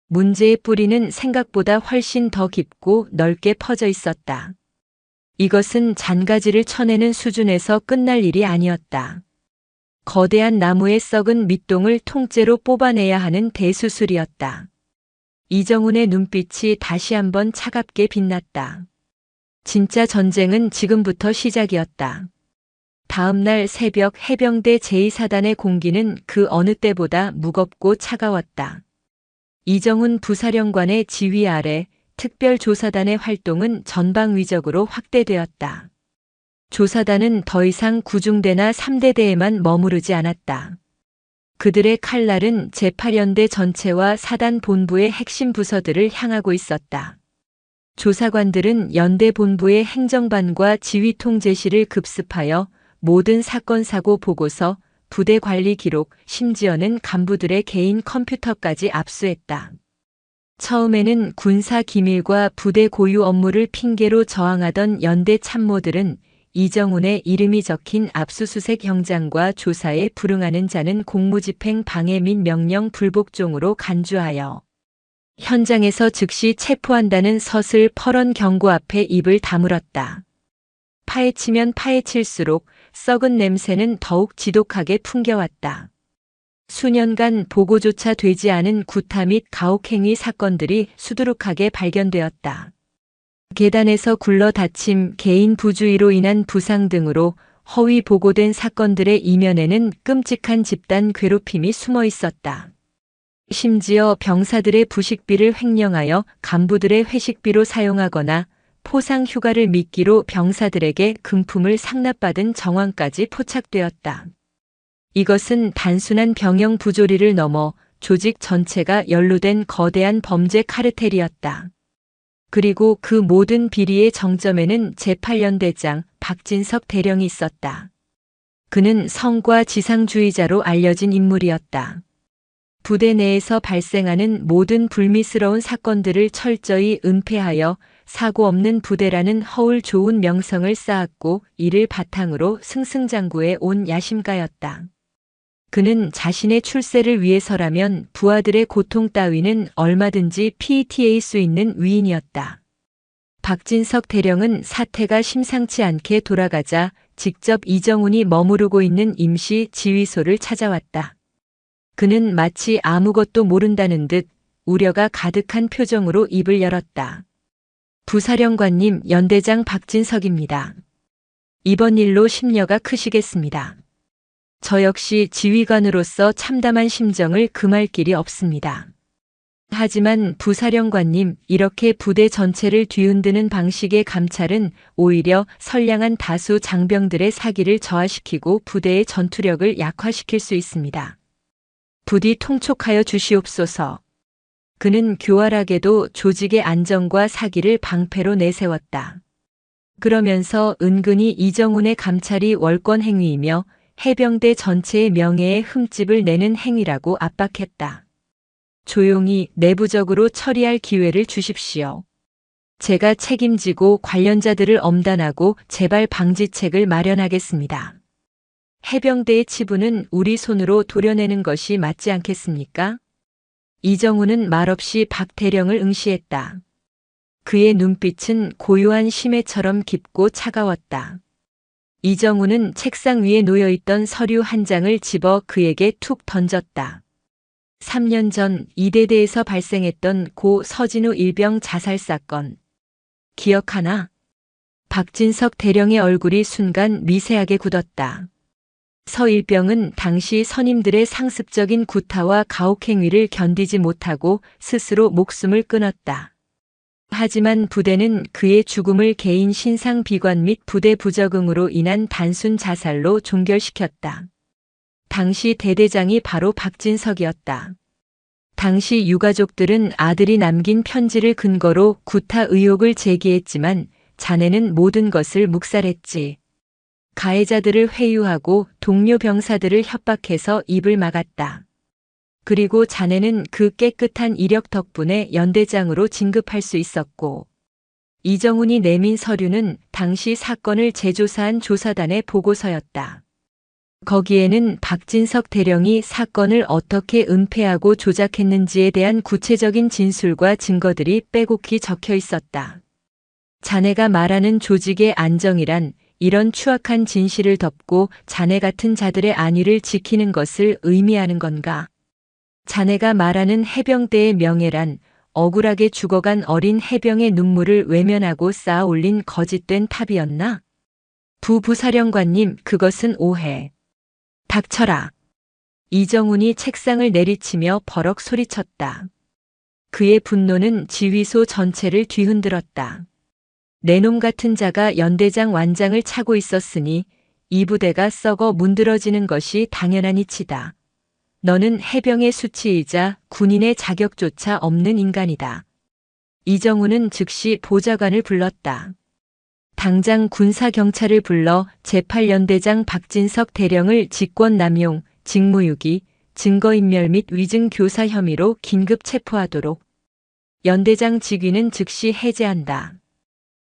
문제의 뿌리는 생각보다 훨씬 더 깊고 넓게 퍼져 있었다. 이것은 잔가지를 쳐내는 수준에서 끝날 일이 아니었다. 거대한 나무의 썩은 밑동을 통째로 뽑아내야 하는 대수술이었다. 이정훈의 눈빛이 다시 한번 차갑게 빛났다. 진짜 전쟁은 지금부터 시작이었다. 다음 날 새벽 해병대 제2사단의 공기는 그 어느 때보다 무겁고 차가웠다. 이정훈 부사령관의 지휘 아래 특별조사단의 활동은 전방위적으로 확대되었다. 조사단은 더 이상 구중대나 3대대에만 머무르지 않았다. 그들의 칼날은 제8연대 전체와 사단 본부의 핵심 부서들을 향하고 있었다. 조사관들은 연대 본부의 행정반과 지휘통제실을 급습하여 모든 사건 사고 보고서, 부대 관리 기록, 심지어는 간부들의 개인 컴퓨터까지 압수했다. 처음에는 군사 기밀과 부대 고유 업무를 핑계로 저항하던 연대 참모들은 이정훈의 이름이 적힌 압수수색 영장과 조사에 불응하는 자는 공무집행 방해 및 명령 불복종으로 간주하여 현장에서 즉시 체포한다는 서슬 펄언 경고 앞에 입을 다물었다. 파헤치면 파헤칠수록 썩은 냄새는 더욱 지독하게 풍겨왔다. 수년간 보고조차 되지 않은 구타 및 가혹행위 사건들이 수두룩하게 발견되었다. 계단에서 굴러 다침, 개인 부주의로 인한 부상 등으로 허위 보고된 사건들의 이면에는 끔찍한 집단 괴롭힘이 숨어 있었다. 심지어 병사들의 부식비를 횡령하여 간부들의 회식비로 사용하거나 포상 휴가를 미끼로 병사들에게 금품을 상납받은 정황까지 포착되었다. 이것은 단순한 병영 부조리를 넘어 조직 전체가 연루된 거대한 범죄 카르텔이었다. 그리고 그 모든 비리의 정점에는 제8연대장 박진석 대령이 있었다. 그는 성과 지상주의자로 알려진 인물이었다. 부대 내에서 발생하는 모든 불미스러운 사건들을 철저히 은폐하여 사고 없는 부대라는 허울 좋은 명성을 쌓았고 이를 바탕으로 승승장구해 온 야심가였다. 그는 자신의 출세를 위해서라면 부하들의 고통 따위는 얼마든지 피티할 수 있는 위인이었다. 박진석 대령은 사태가 심상치 않게 돌아가자 직접 이정훈이 머무르고 있는 임시 지휘소를 찾아왔다. 그는 마치 아무것도 모른다는 듯 우려가 가득한 표정으로 입을 열었다. 부사령관님, 연대장 박진석입니다. 이번 일로 심려가 크시겠습니다. 저 역시 지휘관으로서 참담한 심정을 금할 길이 없습니다. 하지만 부사령관님, 이렇게 부대 전체를 뒤흔드는 방식의 감찰은 오히려 선량한 다수 장병들의 사기를 저하시키고 부대의 전투력을 약화시킬 수 있습니다. 부디 통촉하여 주시옵소서. 그는 교활하게도 조직의 안정과 사기를 방패로 내세웠다. 그러면서 은근히 이정훈의 감찰이 월권 행위이며 해병대 전체의 명예에 흠집을 내는 행위라고 압박했다. 조용히 내부적으로 처리할 기회를 주십시오. 제가 책임지고 관련자들을 엄단하고 재발 방지책을 마련하겠습니다. 해병대의 치부는 우리 손으로 도려내는 것이 맞지 않겠습니까? 이정훈은 말없이 박 대령을 응시했다. 그의 눈빛은 고요한 심해처럼 깊고 차가웠다. 이정훈은 책상 위에 놓여있던 서류 한 장을 집어 그에게 툭 던졌다. 3년 전 이대대에서 발생했던 고 서진우 일병 자살 사건. 기억하나? 박진석 대령의 얼굴이 순간 미세하게 굳었다. 서 일병은 당시 선임들의 상습적인 구타와 가혹행위를 견디지 못하고 스스로 목숨을 끊었다. 하지만 부대는 그의 죽음을 개인 신상 비관 및 부대 부적응으로 인한 단순 자살로 종결시켰다. 당시 대대장이 바로 박진석이었다. 당시 유가족들은 아들이 남긴 편지를 근거로 구타 의혹을 제기했지만 자네는 모든 것을 묵살했지. 가해자들을 회유하고 동료 병사들을 협박해서 입을 막았다. 그리고 자네는 그 깨끗한 이력 덕분에 연대장으로 진급할 수 있었고, 이정훈이 내민 서류는 당시 사건을 재조사한 조사단의 보고서였다. 거기에는 박진석 대령이 사건을 어떻게 은폐하고 조작했는지에 대한 구체적인 진술과 증거들이 빼곡히 적혀 있었다. 자네가 말하는 조직의 안정이란 이런 추악한 진실을 덮고 자네 같은 자들의 안위를 지키는 것을 의미하는 건가? 자네가 말하는 해병대의 명예란 억울하게 죽어간 어린 해병의 눈물을 외면하고 쌓아 올린 거짓된 탑이었나? 부사령관님, 그것은 오해. 닥쳐라. 이정훈이 책상을 내리치며 버럭 소리쳤다. 그의 분노는 지휘소 전체를 뒤흔들었다. 내놈 같은 자가 연대장 완장을 차고 있었으니 이 부대가 썩어 문드러지는 것이 당연한 이치다. 너는 해병의 수치이자 군인의 자격조차 없는 인간이다. 이정훈은 즉시 보좌관을 불렀다. 당장 군사경찰을 불러 제8연대장 박진석 대령을 직권남용, 직무유기, 증거인멸 및 위증교사 혐의로 긴급 체포하도록. 연대장 직위는 즉시 해제한다.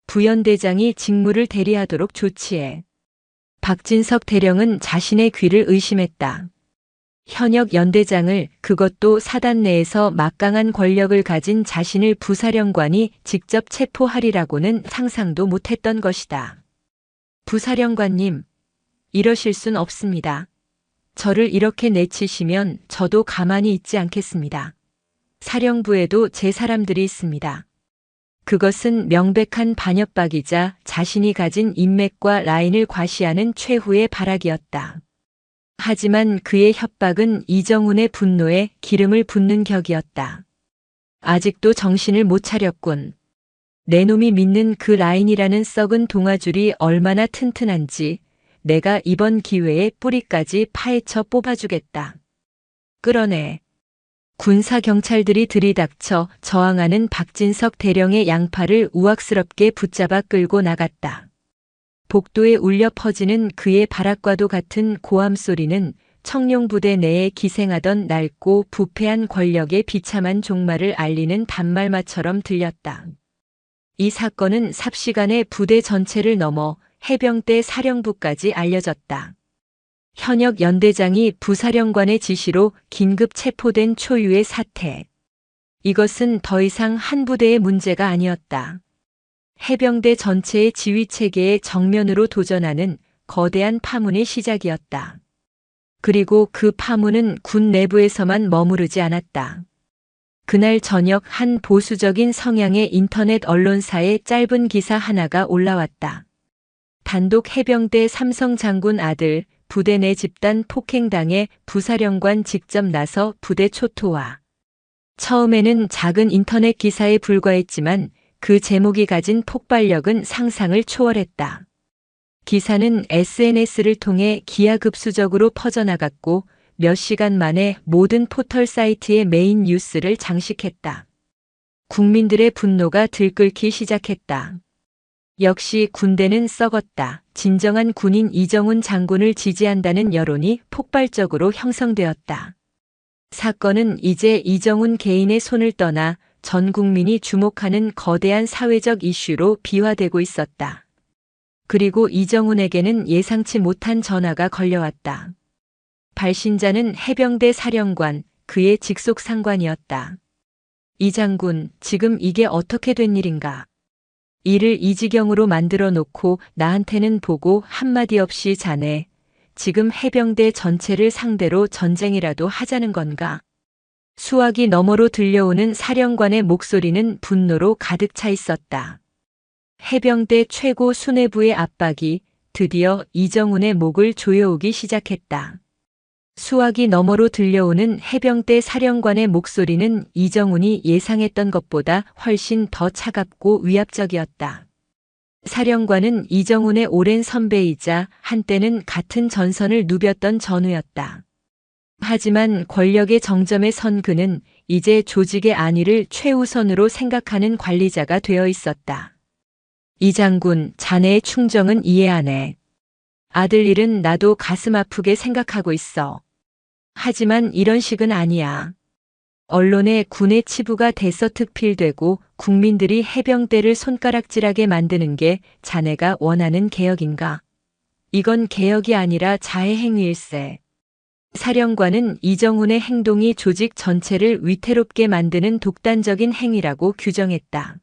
부연대장이 직무를 대리하도록 조치해. 박진석 대령은 자신의 귀를 의심했다. 현역 연대장을, 그것도 사단 내에서 막강한 권력을 가진 자신을 부사령관이 직접 체포하리라고는 상상도 못했던 것이다. 부사령관님, 이러실 순 없습니다. 저를 이렇게 내치시면 저도 가만히 있지 않겠습니다. 사령부에도 제 사람들이 있습니다. 그것은 명백한 반협박이자 자신이 가진 인맥과 라인을 과시하는 최후의 발악이었다. 하지만 그의 협박은 이정훈의 분노에 기름을 붓는 격이었다. 아직도 정신을 못 차렸군. 내 놈이 믿는 그 라인이라는 썩은 동아줄이 얼마나 튼튼한지 내가 이번 기회에 뿌리까지 파헤쳐 뽑아주겠다. 끌어내. 군사 경찰들이 들이닥쳐 저항하는 박진석 대령의 양팔을 우악스럽게 붙잡아 끌고 나갔다. 복도에 울려 퍼지는 그의 발악과도 같은 고함 소리는 청룡부대 내에 기생하던 낡고 부패한 권력의 비참한 종말을 알리는 단말마처럼 들렸다. 이 사건은 삽시간에 부대 전체를 넘어 해병대 사령부까지 알려졌다. 현역 연대장이 부사령관의 지시로 긴급 체포된 초유의 사태. 이것은 더 이상 한 부대의 문제가 아니었다. 해병대 전체의 지휘체계에 정면으로 도전하는 거대한 파문의 시작이었다. 그리고 그 파문은 군 내부에서만 머무르지 않았다. 그날 저녁 한 보수적인 성향의 인터넷 언론사에 짧은 기사 하나가 올라왔다. 단독 해병대 삼성 장군 아들 부대 내 집단 폭행당해 부사령관 직접 나서 부대 초토화. 처음에는 작은 인터넷 기사에 불과했지만 그 제목이 가진 폭발력은 상상을 초월했다. 기사는 SNS를 통해 기하급수적으로 퍼져나갔고 몇 시간 만에 모든 포털 사이트의 메인 뉴스를 장식했다. 국민들의 분노가 들끓기 시작했다. 역시 군대는 썩었다. 진정한 군인 이정훈 장군을 지지한다는 여론이 폭발적으로 형성되었다. 사건은 이제 이정훈 개인의 손을 떠나 전 국민이 주목하는 거대한 사회적 이슈로 비화되고 있었다. 그리고 이정훈에게는 예상치 못한 전화가 걸려왔다. 발신자는 해병대 사령관, 그의 직속 상관이었다. 이 장군, 지금 이게 어떻게 된 일인가? 이를 이 지경으로 만들어 놓고 나한테는 보고 한마디 없이 자네, 지금 해병대 전체를 상대로 전쟁이라도 하자는 건가? 수화기 너머로 들려오는 사령관의 목소리는 분노로 가득 차 있었다. 해병대 최고 수뇌부의 압박이 드디어 이정훈의 목을 조여오기 시작했다. 수화기 너머로 들려오는 해병대 사령관의 목소리는 이정훈이 예상했던 것보다 훨씬 더 차갑고 위압적이었다. 사령관은 이정훈의 오랜 선배이자 한때는 같은 전선을 누볐던 전우였다. 하지만 권력의 정점에 선 그는 이제 조직의 안위를 최우선으로 생각하는 관리자가 되어 있었다. 이 장군, 자네의 충정은 이해하네. 아들 일은 나도 가슴 아프게 생각하고 있어. 하지만 이런 식은 아니야. 언론에 군의 치부가 대서특필되고 국민들이 해병대를 손가락질하게 만드는 게 자네가 원하는 개혁인가? 이건 개혁이 아니라 자해 행위일세. 사령관은 이정훈의 행동이 조직 전체를 위태롭게 만드는 독단적인 행위라고 규정했다.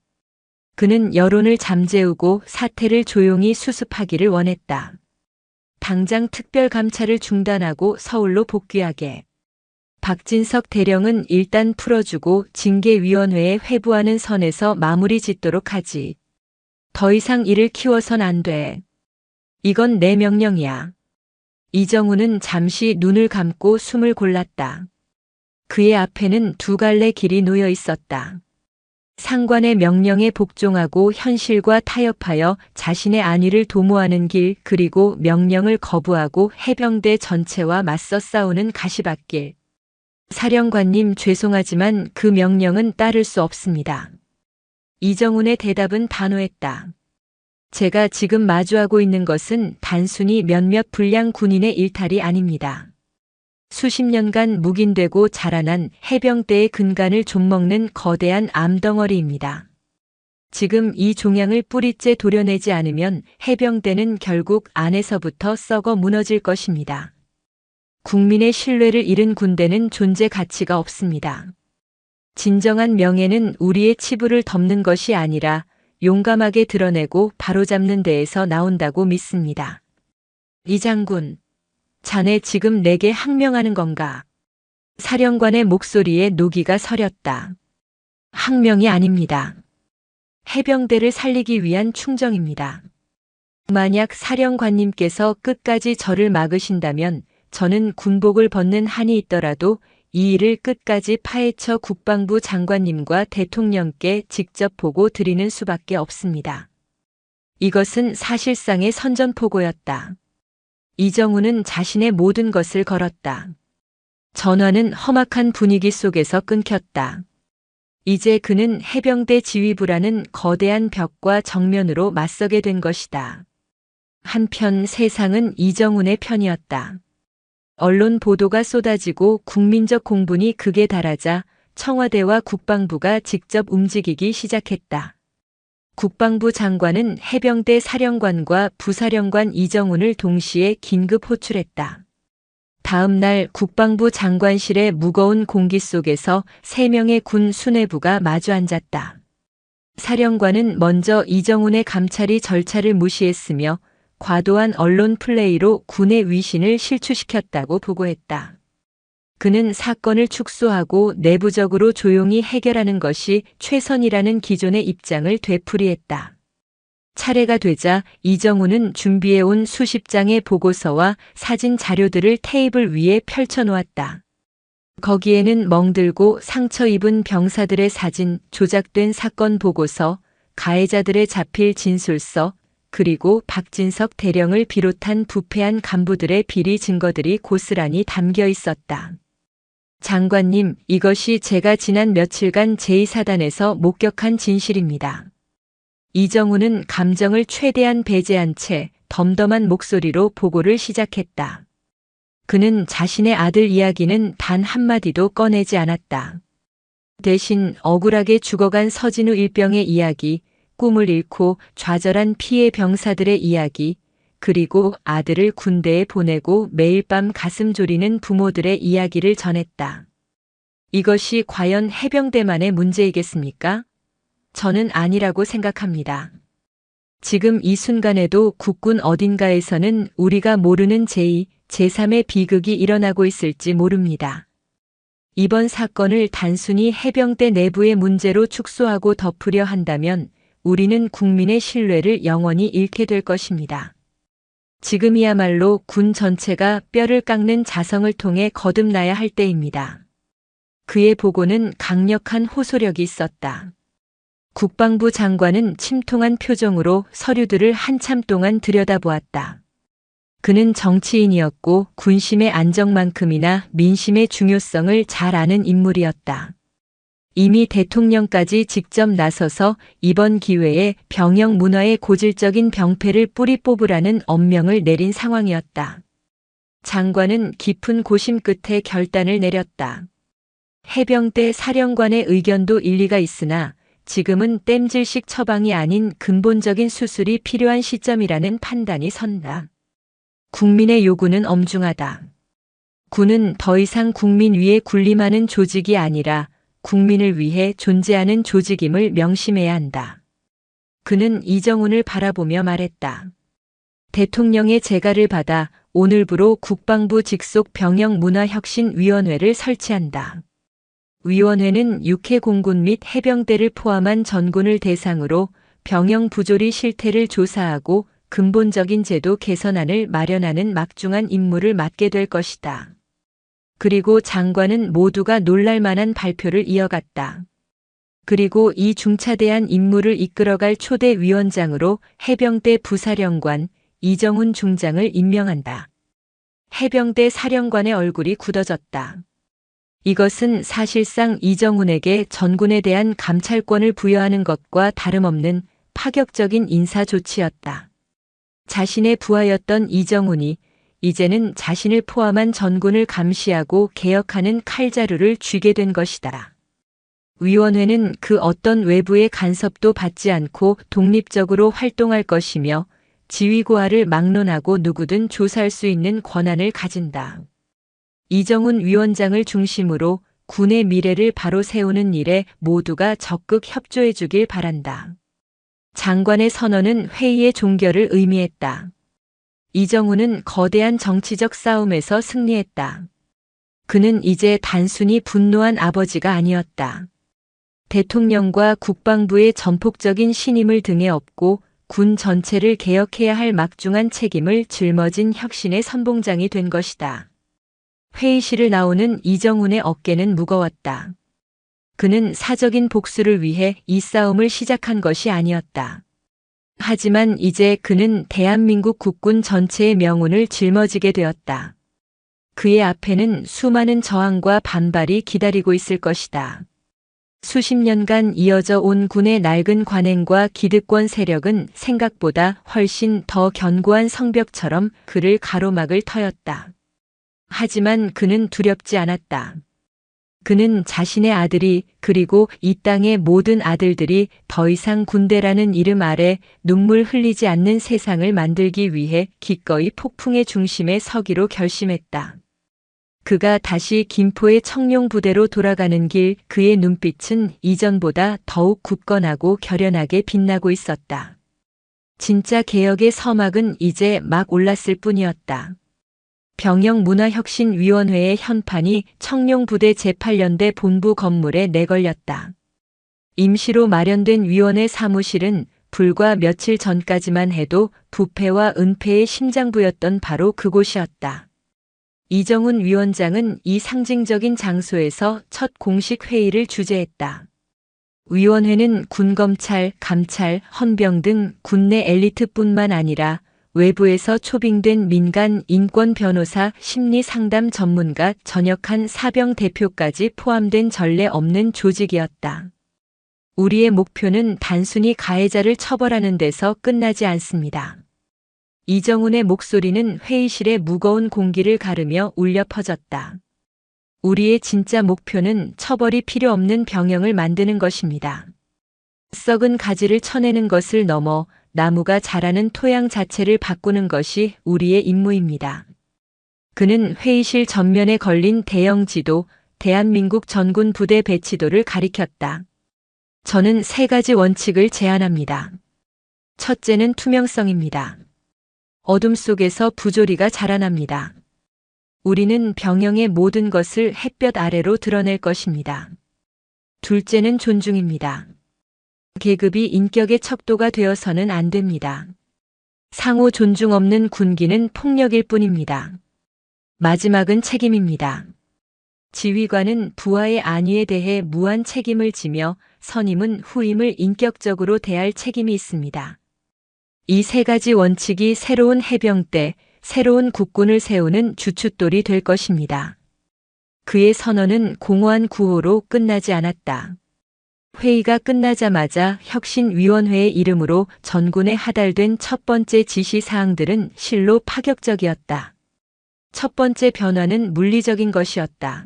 그는 여론을 잠재우고 사태를 조용히 수습하기를 원했다. 당장 특별감찰을 중단하고 서울로 복귀하게. 박진석 대령은 일단 풀어주고 징계위원회에 회부하는 선에서 마무리 짓도록 하지. 더 이상 일을 키워선 안 돼. 이건 내 명령이야. 이정훈은 잠시 눈을 감고 숨을 골랐다. 그의 앞에는 두 갈래 길이 놓여 있었다. 상관의 명령에 복종하고 현실과 타협하여 자신의 안위를 도모하는 길, 그리고 명령을 거부하고 해병대 전체와 맞서 싸우는 가시밭길. 사령관님, 죄송하지만 그 명령은 따를 수 없습니다. 이정훈의 대답은 단호했다. 제가 지금 마주하고 있는 것은 단순히 몇몇 불량 군인의 일탈이 아닙니다. 수십 년간 묵인되고 자라난 해병대의 근간을 좀먹는 거대한 암덩어리입니다. 지금 이 종양을 뿌리째 도려내지 않으면 해병대는 결국 안에서부터 썩어 무너질 것입니다. 국민의 신뢰를 잃은 군대는 존재 가치가 없습니다. 진정한 명예는 우리의 치부를 덮는 것이 아니라 용감하게 드러내고 바로잡는 데에서 나온다고 믿습니다. 이 장군, 자네 지금 내게 항명하는 건가? 사령관의 목소리에 노기가 서렸다. 항명이 아닙니다. 해병대를 살리기 위한 충정입니다. 만약 사령관님께서 끝까지 저를 막으신다면 저는 군복을 벗는 한이 있더라도 이 일을 끝까지 파헤쳐 국방부 장관님과 대통령께 직접 보고 드리는 수밖에 없습니다. 이것은 사실상의 선전포고였다. 이정훈은 자신의 모든 것을 걸었다. 전화는 험악한 분위기 속에서 끊겼다. 이제 그는 해병대 지휘부라는 거대한 벽과 정면으로 맞서게 된 것이다. 한편 세상은 이정훈의 편이었다. 언론 보도가 쏟아지고 국민적 공분이 극에 달하자 청와대와 국방부가 직접 움직이기 시작했다. 국방부 장관은 해병대 사령관과 부사령관 이정훈을 동시에 긴급 호출했다. 다음 날 국방부 장관실의 무거운 공기 속에서 3명의 군 수뇌부가 마주 앉았다. 사령관은 먼저 이정훈의 감찰이 절차를 무시했으며 과도한 언론 플레이로 군의 위신을 실추시켰다고 보고했다. 그는 사건을 축소하고 내부적으로 조용히 해결하는 것이 최선이라는 기존의 입장을 되풀이했다. 차례가 되자 이정훈은 준비해온 수십 장의 보고서와 사진 자료들을 테이블 위에 펼쳐놓았다. 거기에는 멍들고 상처 입은 병사들의 사진, 조작된 사건 보고서, 가해자들의 자필 진술서, 그리고 박진석 대령을 비롯한 부패한 간부들의 비리 증거들이 고스란히 담겨 있었다. 장관님, 이것이 제가 지난 며칠간 제2사단에서 목격한 진실입니다. 이정훈은 감정을 최대한 배제한 채 덤덤한 목소리로 보고를 시작했다. 그는 자신의 아들 이야기는 단 한마디도 꺼내지 않았다. 대신 억울하게 죽어간 서진우 일병의 이야기, 꿈을 잃고 좌절한 피해 병사들의 이야기, 그리고 아들을 군대에 보내고 매일 밤 가슴 졸이는 부모들의 이야기를 전했다. 이것이 과연 해병대만의 문제이겠습니까? 저는 아니라고 생각합니다. 지금 이 순간에도 국군 어딘가에서는 우리가 모르는 제2, 제3의 비극이 일어나고 있을지 모릅니다. 이번 사건을 단순히 해병대 내부의 문제로 축소하고 덮으려 한다면 우리는 국민의 신뢰를 영원히 잃게 될 것입니다. 지금이야말로 군 전체가 뼈를 깎는 자성을 통해 거듭나야 할 때입니다. 그의 보고는 강력한 호소력이 있었다. 국방부 장관은 침통한 표정으로 서류들을 한참 동안 들여다보았다. 그는 정치인이었고 군심의 안정만큼이나 민심의 중요성을 잘 아는 인물이었다. 이미 대통령까지 직접 나서서 이번 기회에 병영 문화의 고질적인 병폐를 뿌리 뽑으라는 엄명을 내린 상황이었다. 장관은 깊은 고심 끝에 결단을 내렸다. 해병대 사령관의 의견도 일리가 있으나 지금은 땜질식 처방이 아닌 근본적인 수술이 필요한 시점이라는 판단이 선다. 국민의 요구는 엄중하다. 군은 더 이상 국민 위에 군림하는 조직이 아니라 국민을 위해 존재하는 조직임을 명심해야 한다. 그는 이정훈을 바라보며 말했다. 대통령의 재가를 받아 오늘부로 국방부 직속 병영문화혁신위원회를 설치한다. 위원회는 육해 공군 및 해병대를 포함한 전군을 대상으로 병영 부조리 실태를 조사하고 근본적인 제도 개선안을 마련하는 막중한 임무를 맡게 될 것이다. 그리고 장관은 모두가 놀랄 만한 발표를 이어갔다. 그리고 이 중차대한 임무를 이끌어갈 초대 위원장으로 해병대 부사령관 이정훈 중장을 임명한다. 해병대 사령관의 얼굴이 굳어졌다. 이것은 사실상 이정훈에게 전군에 대한 감찰권을 부여하는 것과 다름없는 파격적인 인사 조치였다. 자신의 부하였던 이정훈이 이제는 자신을 포함한 전군을 감시하고 개혁하는 칼자루를 쥐게 된 것이다. 위원회는 그 어떤 외부의 간섭도 받지 않고 독립적으로 활동할 것이며 지휘고하를 막론하고 누구든 조사할 수 있는 권한을 가진다. 이정훈 위원장을 중심으로 군의 미래를 바로 세우는 일에 모두가 적극 협조해 주길 바란다. 장관의 선언은 회의의 종결을 의미했다. 이정훈은 거대한 정치적 싸움에서 승리했다. 그는 이제 단순히 분노한 아버지가 아니었다. 대통령과 국방부의 전폭적인 신임을 등에 업고 군 전체를 개혁해야 할 막중한 책임을 짊어진 혁신의 선봉장이 된 것이다. 회의실을 나오는 이정훈의 어깨는 무거웠다. 그는 사적인 복수를 위해 이 싸움을 시작한 것이 아니었다. 하지만 이제 그는 대한민국 국군 전체의 명운을 짊어지게 되었다. 그의 앞에는 수많은 저항과 반발이 기다리고 있을 것이다. 수십 년간 이어져 온 군의 낡은 관행과 기득권 세력은 생각보다 훨씬 더 견고한 성벽처럼 그를 가로막을 터였다. 하지만 그는 두렵지 않았다. 그는 자신의 아들이 그리고 이 땅의 모든 아들들이 더 이상 군대라는 이름 아래 눈물 흘리지 않는 세상을 만들기 위해 기꺼이 폭풍의 중심에 서기로 결심했다. 그가 다시 김포의 청룡 부대로 돌아가는 길 그의 눈빛은 이전보다 더욱 굳건하고 결연하게 빛나고 있었다. 진짜 개혁의 서막은 이제 막 올랐을 뿐이었다. 병영문화혁신위원회의 현판이 청룡부대 제8연대 본부 건물에 내걸렸다. 임시로 마련된 위원회 사무실은 불과 며칠 전까지만 해도 부패와 은폐의 심장부였던 바로 그곳이었다. 이정훈 위원장은 이 상징적인 장소에서 첫 공식 회의를 주재했다. 위원회는 군검찰, 감찰, 헌병 등 군내 엘리트뿐만 아니라 외부에서 초빙된 민간 인권 변호사, 심리 상담 전문가, 전역한 사병 대표까지 포함된 전례 없는 조직이었다. 우리의 목표는 단순히 가해자를 처벌하는 데서 끝나지 않습니다. 이정훈의 목소리는 회의실의 무거운 공기를 가르며 울려 퍼졌다. 우리의 진짜 목표는 처벌이 필요 없는 병영을 만드는 것입니다. 썩은 가지를 쳐내는 것을 넘어 나무가 자라는 토양 자체를 바꾸는 것이 우리의 임무입니다. 그는 회의실 전면에 걸린 대형 지도, 대한민국 전군 부대 배치도를 가리켰다. 저는 3가지 원칙을 제안합니다. 첫째는 투명성입니다. 어둠 속에서 부조리가 자라납니다. 우리는 병영의 모든 것을 햇볕 아래로 드러낼 것입니다. 둘째는 존중입니다. 계급이 인격의 척도가 되어서는 안 됩니다. 상호 존중 없는 군기는 폭력일 뿐입니다. 마지막은 책임입니다. 지휘관은 부하의 안위에 대해 무한 책임을 지며 선임은 후임을 인격적으로 대할 책임이 있습니다. 이 3가지 원칙이 새로운 해병대, 새로운 국군을 세우는 주춧돌이 될 것입니다. 그의 선언은 공허한 구호로 끝나지 않았다. 회의가 끝나자마자 혁신위원회의 이름으로 전군에 하달된 첫 번째 지시사항들은 실로 파격적이었다. 첫 번째 변화는 물리적인 것이었다.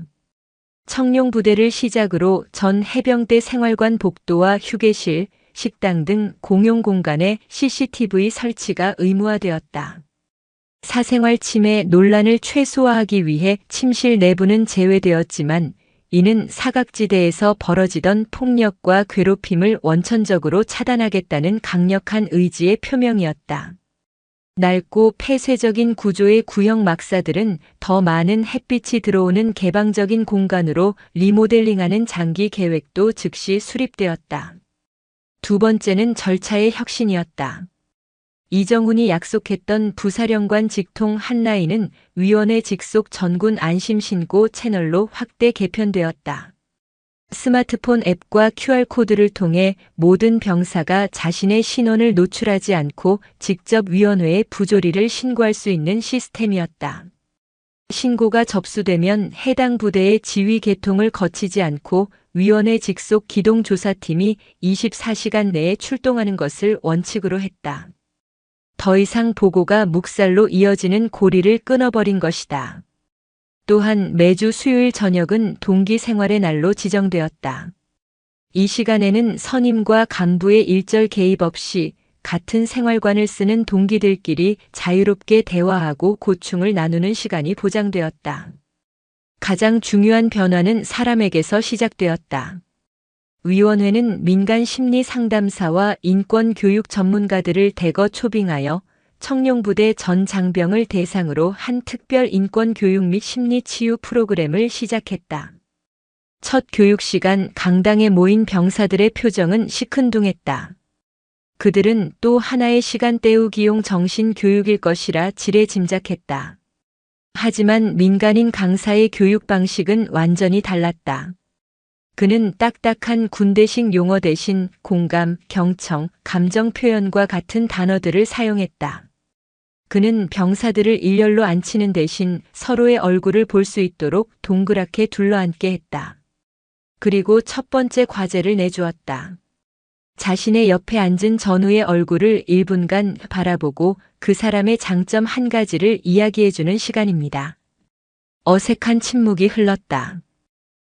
청룡부대를 시작으로 전 해병대 생활관 복도와 휴게실, 식당 등 공용 공간에 CCTV 설치가 의무화되었다. 사생활 침해 논란을 최소화하기 위해 침실 내부는 제외되었지만 이는 사각지대에서 벌어지던 폭력과 괴롭힘을 원천적으로 차단하겠다는 강력한 의지의 표명이었다. 낡고 폐쇄적인 구조의 구형 막사들은 더 많은 햇빛이 들어오는 개방적인 공간으로 리모델링하는 장기 계획도 즉시 수립되었다. 두 번째는 절차의 혁신이었다. 이정훈이 약속했던 부사령관 직통 한라인은 위원회 직속 전군 안심신고 채널로 확대 개편되었다. 스마트폰 앱과 QR코드를 통해 모든 병사가 자신의 신원을 노출하지 않고 직접 위원회에 부조리를 신고할 수 있는 시스템이었다. 신고가 접수되면 해당 부대의 지휘 계통을 거치지 않고 위원회 직속 기동조사팀이 24시간 내에 출동하는 것을 원칙으로 했다. 더 이상 보고가 묵살로 이어지는 고리를 끊어버린 것이다. 또한 매주 수요일 저녁은 동기 생활의 날로 지정되었다. 이 시간에는 선임과 간부의 일절 개입 없이 같은 생활관을 쓰는 동기들끼리 자유롭게 대화하고 고충을 나누는 시간이 보장되었다. 가장 중요한 변화는 사람에게서 시작되었다. 위원회는 민간 심리 상담사와 인권 교육 전문가들을 대거 초빙하여 청룡부대 전 장병을 대상으로 한 특별 인권 교육 및 심리 치유 프로그램을 시작했다. 첫 교육 시간 강당에 모인 병사들의 표정은 시큰둥했다. 그들은 또 하나의 시간 때우기용 정신 교육일 것이라 지레 짐작했다. 하지만 민간인 강사의 교육 방식은 완전히 달랐다. 그는 딱딱한 군대식 용어 대신 공감, 경청, 감정 표현과 같은 단어들을 사용했다. 그는 병사들을 일렬로 앉히는 대신 서로의 얼굴을 볼 수 있도록 동그랗게 둘러앉게 했다. 그리고 첫 번째 과제를 내주었다. 자신의 옆에 앉은 전우의 얼굴을 1분간 바라보고 그 사람의 장점 한 가지를 이야기해주는 시간입니다. 어색한 침묵이 흘렀다.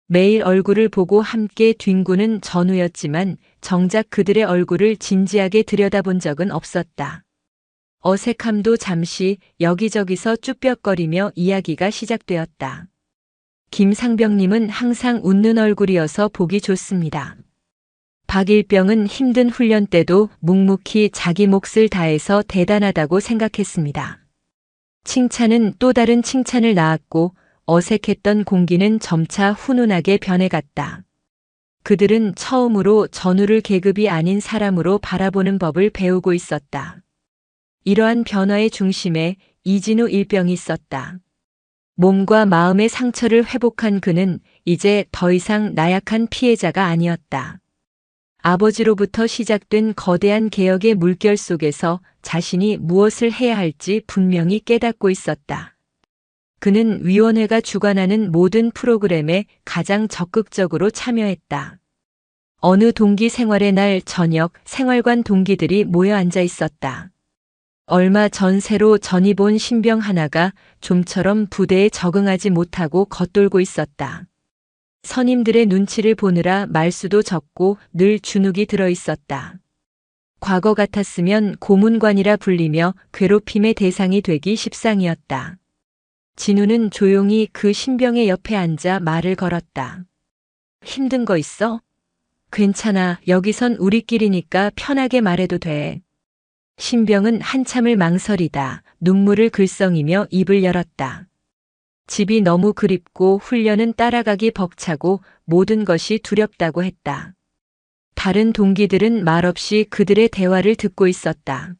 매일 얼굴을 보고 함께 뒹구는 전우였지만 정작 그들의 얼굴을 진지하게 들여다본 적은 없었다. 어색함도 잠시 여기저기서 쭈뼛거리며 이야기가 시작되었다. 김상병님은 항상 웃는 얼굴이어서 보기 좋습니다. 박일병은 힘든 훈련 때도 묵묵히 자기 몫을 다해서 대단하다고 생각했습니다. 칭찬은 또 다른 칭찬을 낳았고 어색했던 공기는 점차 훈훈하게 변해갔다. 그들은 처음으로 전우를 계급이 아닌 사람으로 바라보는 법을 배우고 있었다. 이러한 변화의 중심에 이진우 일병이 있었다. 몸과 마음의 상처를 회복한 그는 이제 더 이상 나약한 피해자가 아니었다. 아버지로부터 시작된 거대한 개혁의 물결 속에서 자신이 무엇을 해야 할지 분명히 깨닫고 있었다. 그는 위원회가 주관하는 모든 프로그램에 가장 적극적으로 참여했다. 어느 동기 생활의 날 저녁 생활관 동기들이 모여 앉아 있었다. 얼마 전 새로 전입 온 신병 하나가 좀처럼 부대에 적응하지 못하고 겉돌고 있었다. 선임들의 눈치를 보느라 말수도 적고 늘 주눅이 들어 있었다. 과거 같았으면 고문관이라 불리며 괴롭힘의 대상이 되기 십상이었다. 진우는 조용히 그 신병의 옆에 앉아 말을 걸었다. 힘든 거 있어? 괜찮아. 여기선 우리끼리니까 편하게 말해도 돼. 신병은 한참을 망설이다 눈물을 글썽이며 입을 열었다. 집이 너무 그립고 훈련은 따라가기 벅차고 모든 것이 두렵다고 했다. 다른 동기들은 말없이 그들의 대화를 듣고 있었다.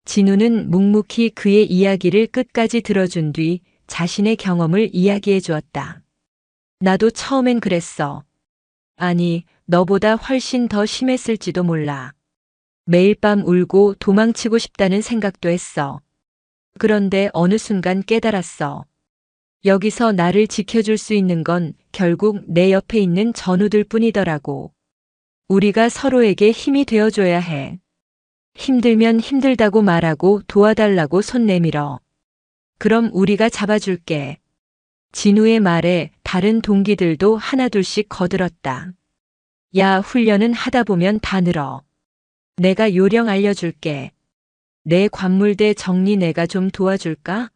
진우는 묵묵히 그의 이야기를 끝까지 들어준 뒤 자신의 경험을 이야기해 주었다. 나도 처음엔 그랬어. 아니, 너보다 훨씬 더 심했을지도 몰라. 매일 밤 울고 도망치고 싶다는 생각도 했어. 그런데 어느 순간 깨달았어. 여기서 나를 지켜줄 수 있는 건 결국 내 옆에 있는 전우들 뿐이더라고. 우리가 서로에게 힘이 되어줘야 해. 힘들면 힘들다고 말하고 도와달라고 손 내밀어. 그럼 우리가 잡아줄게. 진우의 말에 다른 동기들도 하나둘씩 거들었다. 야, 훈련은 하다 보면 다 늘어. 내가 요령 알려줄게. 내 관물대 정리 내가 좀 도와줄까?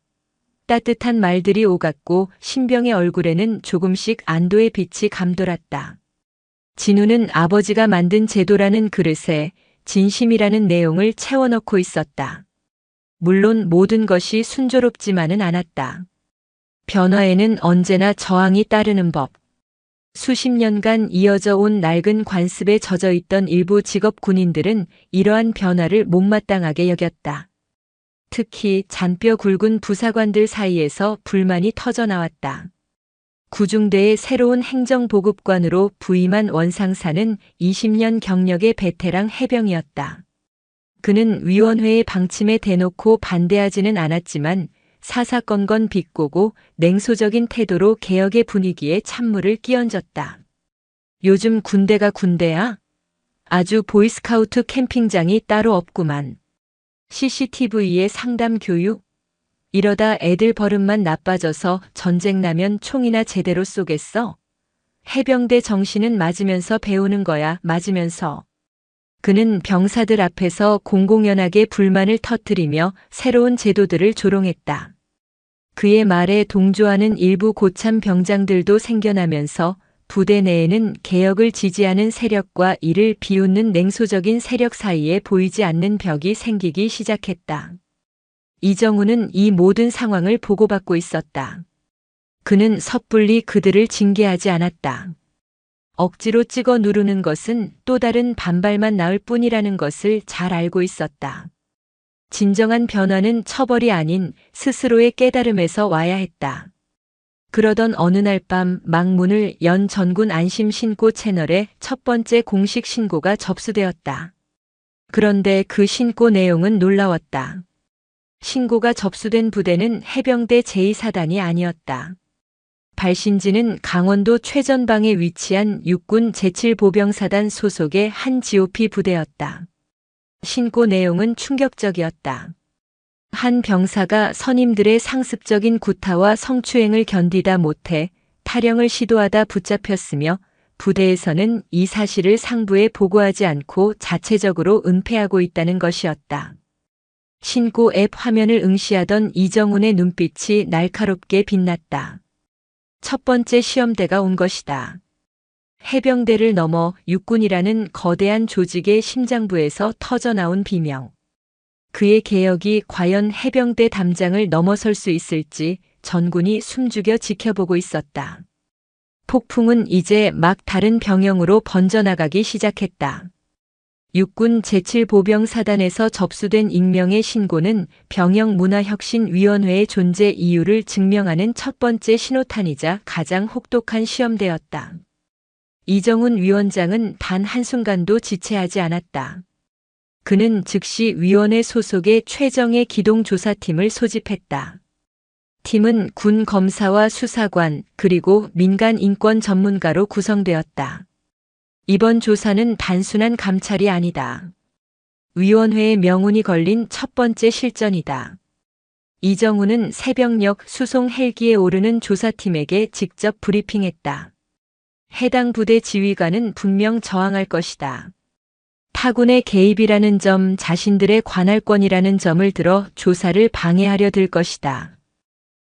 따뜻한 말들이 오갔고 신병의 얼굴에는 조금씩 안도의 빛이 감돌았다. 진우는 아버지가 만든 제도라는 그릇에 진심이라는 내용을 채워넣고 있었다. 물론 모든 것이 순조롭지만은 않았다. 변화에는 언제나 저항이 따르는 법. 수십 년간 이어져 온 낡은 관습에 젖어 있던 일부 직업 군인들은 이러한 변화를 못마땅하게 여겼다. 특히 잔뼈 굵은 부사관들 사이에서 불만이 터져 나왔다. 구중대의 새로운 행정보급관으로 부임한 원상사는 20년 경력의 베테랑 해병이었다. 그는 위원회의 방침에 대놓고 반대하지는 않았지만 사사건건 비꼬고 냉소적인 태도로 개혁의 분위기에 찬물을 끼얹었다. 요즘 군대가 군대야? 아주 보이스카우트 캠핑장이 따로 없구만. CCTV에 상담 교육? 이러다 애들 버릇만 나빠져서 전쟁 나면 총이나 제대로 쏘겠어? 해병대 정신은 맞으면서 배우는 거야, 맞으면서. 그는 병사들 앞에서 공공연하게 불만을 터뜨리며 새로운 제도들을 조롱했다. 그의 말에 동조하는 일부 고참 병장들도 생겨나면서 부대 내에는 개혁을 지지하는 세력과 이를 비웃는 냉소적인 세력 사이에 보이지 않는 벽이 생기기 시작했다. 이정우는 이 모든 상황을 보고받고 있었다. 그는 섣불리 그들을 징계하지 않았다. 억지로 찍어 누르는 것은 또 다른 반발만 낳을 뿐이라는 것을 잘 알고 있었다. 진정한 변화는 처벌이 아닌 스스로의 깨달음에서 와야 했다. 그러던 어느 날 밤 망문을 연 전군 안심 신고 채널에 첫 번째 공식 신고가 접수되었다. 그런데 그 신고 내용은 놀라웠다. 신고가 접수된 부대는 해병대 제2사단이 아니었다. 발신지는 강원도 최전방에 위치한 육군 제7보병사단 소속의 한 GOP 부대였다. 신고 내용은 충격적이었다. 한 병사가 선임들의 상습적인 구타와 성추행을 견디다 못해 탈영을 시도하다 붙잡혔으며 부대에서는 이 사실을 상부에 보고하지 않고 자체적으로 은폐하고 있다는 것이었다. 신고 앱 화면을 응시하던 이정훈의 눈빛이 날카롭게 빛났다. 첫 번째 시험대가 온 것이다. 해병대를 넘어 육군이라는 거대한 조직의 심장부에서 터져나온 비명. 그의 개혁이 과연 해병대 담장을 넘어설 수 있을지 전군이 숨죽여 지켜보고 있었다. 폭풍은 이제 막 다른 병영으로 번져나가기 시작했다. 육군 제7보병사단에서 접수된 익명의 신고는 병영문화혁신위원회의 존재 이유를 증명하는 첫 번째 신호탄이자 가장 혹독한 시험대였다. 이정훈 위원장은 단 한순간도 지체하지 않았다. 그는 즉시 위원회 소속의 최정예 기동조사팀을 소집했다. 팀은 군 검사와 수사관 그리고 민간 인권 전문가로 구성되었다. 이번 조사는 단순한 감찰이 아니다. 위원회의 명운이 걸린 첫 번째 실전이다. 이정훈은 새벽녘 수송 헬기에 오르는 조사팀에게 직접 브리핑했다. 해당 부대 지휘관은 분명 저항할 것이다. 타군의 개입이라는 점, 자신들의 관할권이라는 점을 들어 조사를 방해하려 들 것이다.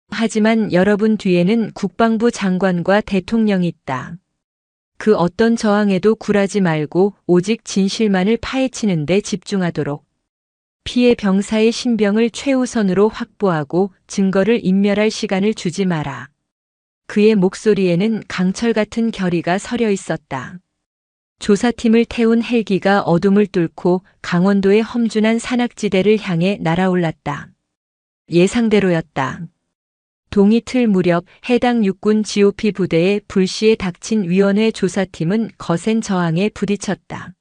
하지만 여러분 뒤에는 국방부 장관과 대통령이 있다. 그 어떤 저항에도 굴하지 말고 오직 진실만을 파헤치는 데 집중하도록. 피해 병사의 신병을 최우선으로 확보하고 증거를 인멸할 시간을 주지 마라. 그의 목소리에는 강철 같은 결의가 서려 있었다. 조사팀을 태운 헬기가 어둠을 뚫고 강원도의 험준한 산악지대를 향해 날아올랐다. 예상대로였다. 동이틀 무렵 해당 육군 GOP 부대에 불시에 닥친 위원회 조사팀은 거센 저항에 부딪혔다.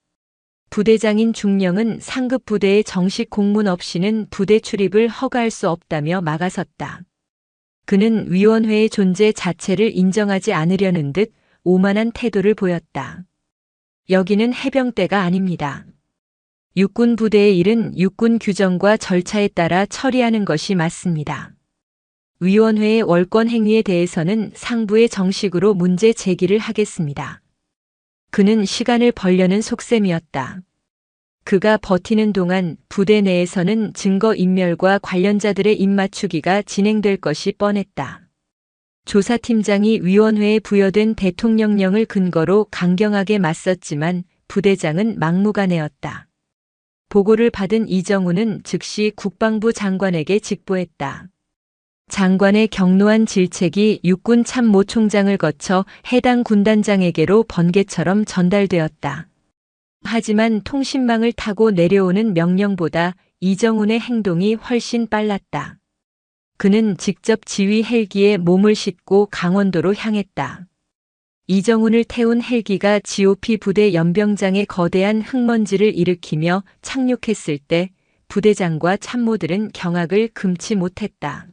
부대장인 중령은 상급 부대의 정식 공문 없이는 부대 출입을 허가할 수 없다며 막아섰다. 그는 위원회의 존재 자체를 인정하지 않으려는 듯 오만한 태도를 보였다. 여기는 해병대가 아닙니다. 육군 부대의 일은 육군 규정과 절차에 따라 처리하는 것이 맞습니다. 위원회의 월권 행위에 대해서는 상부에 정식으로 문제 제기를 하겠습니다. 그는 시간을 벌려는 속셈이었다. 그가 버티는 동안 부대 내에서는 증거인멸과 관련자들의 입맞추기가 진행될 것이 뻔했다. 조사팀장이 위원회에 부여된 대통령령을 근거로 강경하게 맞섰지만 부대장은 막무가내였다. 보고를 받은 이정훈은 즉시 국방부 장관에게 직보했다. 장관의 격노한 질책이 육군 참모총장을 거쳐 해당 군단장에게로 번개처럼 전달되었다. 하지만 통신망을 타고 내려오는 명령보다 이정훈의 행동이 훨씬 빨랐다. 그는 직접 지휘 헬기에 몸을 싣고 강원도로 향했다. 이정훈을 태운 헬기가 GOP 부대 연병장에 거대한 흙먼지를 일으키며 착륙했을 때 부대장과 참모들은 경악을 금치 못했다.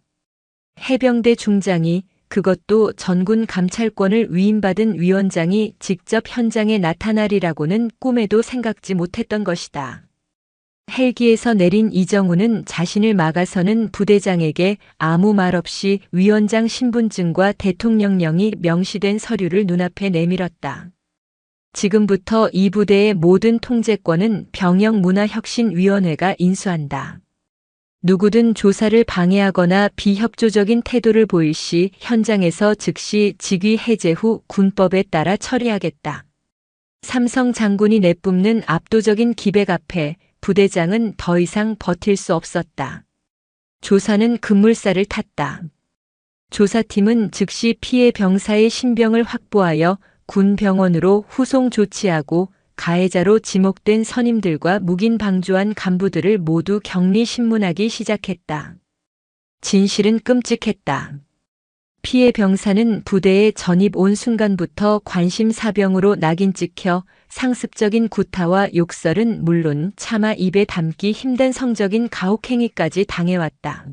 해병대 중장이, 그것도 전군 감찰권을 위임받은 위원장이 직접 현장에 나타나리라고는 꿈에도 생각지 못했던 것이다. 헬기에서 내린 이정훈은 자신을 막아서는 부대장에게 아무 말 없이 위원장 신분증과 대통령령이 명시된 서류를 눈앞에 내밀었다. 지금부터 이 부대의 모든 통제권은 병영문화혁신위원회가 인수한다. 누구든 조사를 방해하거나 비협조적인 태도를 보일 시 현장에서 즉시 직위 해제 후 군법에 따라 처리하겠다. 삼성 장군이 내뿜는 압도적인 기백 앞에 부대장은 더 이상 버틸 수 없었다. 조사는 급물살을 탔다. 조사팀은 즉시 피해 병사의 신병을 확보하여 군 병원으로 후송 조치하고 가해자로 지목된 선임들과 묵인 방조한 간부들을 모두 격리 신문하기 시작했다. 진실은 끔찍했다. 피해 병사는 부대에 전입 온 순간부터 관심사병으로 낙인 찍혀 상습적인 구타와 욕설은 물론 차마 입에 담기 힘든 성적인 가혹행위까지 당해왔다.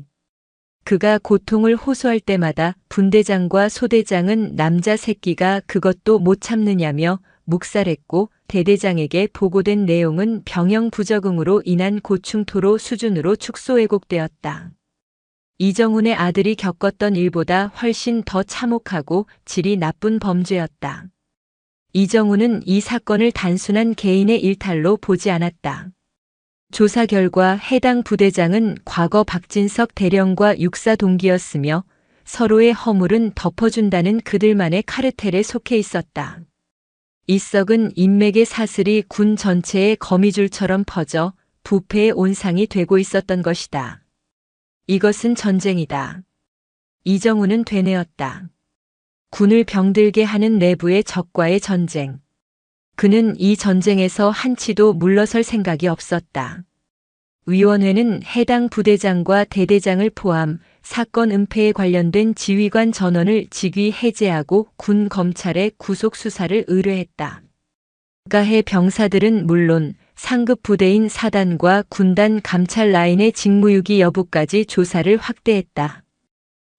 그가 고통을 호소할 때마다 분대장과 소대장은 남자 새끼가 그것도 못 참느냐며 묵살했고, 대대장에게 보고된 내용은 병영 부적응으로 인한 고충토로 수준으로 축소 왜곡되었다. 이정훈의 아들이 겪었던 일보다 훨씬 더 참혹하고 질이 나쁜 범죄였다. 이정훈은 이 사건을 단순한 개인의 일탈로 보지 않았다. 조사 결과 해당 부대장은 과거 박진석 대령과 육사 동기였으며 서로의 허물은 덮어준다는 그들만의 카르텔에 속해 있었다. 이 썩은 인맥의 사슬이 군 전체에 거미줄처럼 퍼져 부패의 온상이 되고 있었던 것이다. 이것은 전쟁이다. 이정훈은 되뇌었다. 군을 병들게 하는 내부의 적과의 전쟁. 그는 이 전쟁에서 한치도 물러설 생각이 없었다. 위원회는 해당 부대장과 대대장을 포함 사건 은폐에 관련된 지휘관 전원을 직위 해제하고 군 검찰에 구속 수사를 의뢰했다. 가해 병사들은 물론 상급 부대인 사단과 군단 감찰 라인의 직무유기 여부까지 조사를 확대했다.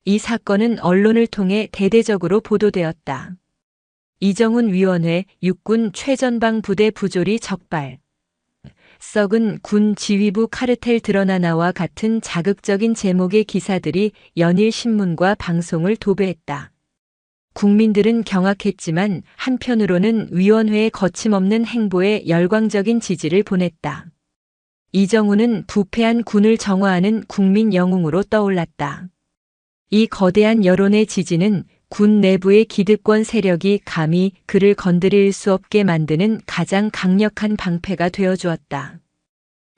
이 사건은 언론을 통해 대대적으로 보도되었다. 이정훈 위원회 육군 최전방 부대 부조리 적발. 썩은 군 지휘부 카르텔 드러나나와 같은 자극적인 제목의 기사들이 연일 신문과 방송을 도배했다. 국민들은 경악했지만 한편으로는 위원회의 거침없는 행보에 열광적인 지지를 보냈다. 이정훈은 부패한 군을 정화하는 국민 영웅으로 떠올랐다. 이 거대한 여론의 지지는 군 내부의 기득권 세력이 감히 그를 건드릴 수 없게 만드는 가장 강력한 방패가 되어주었다.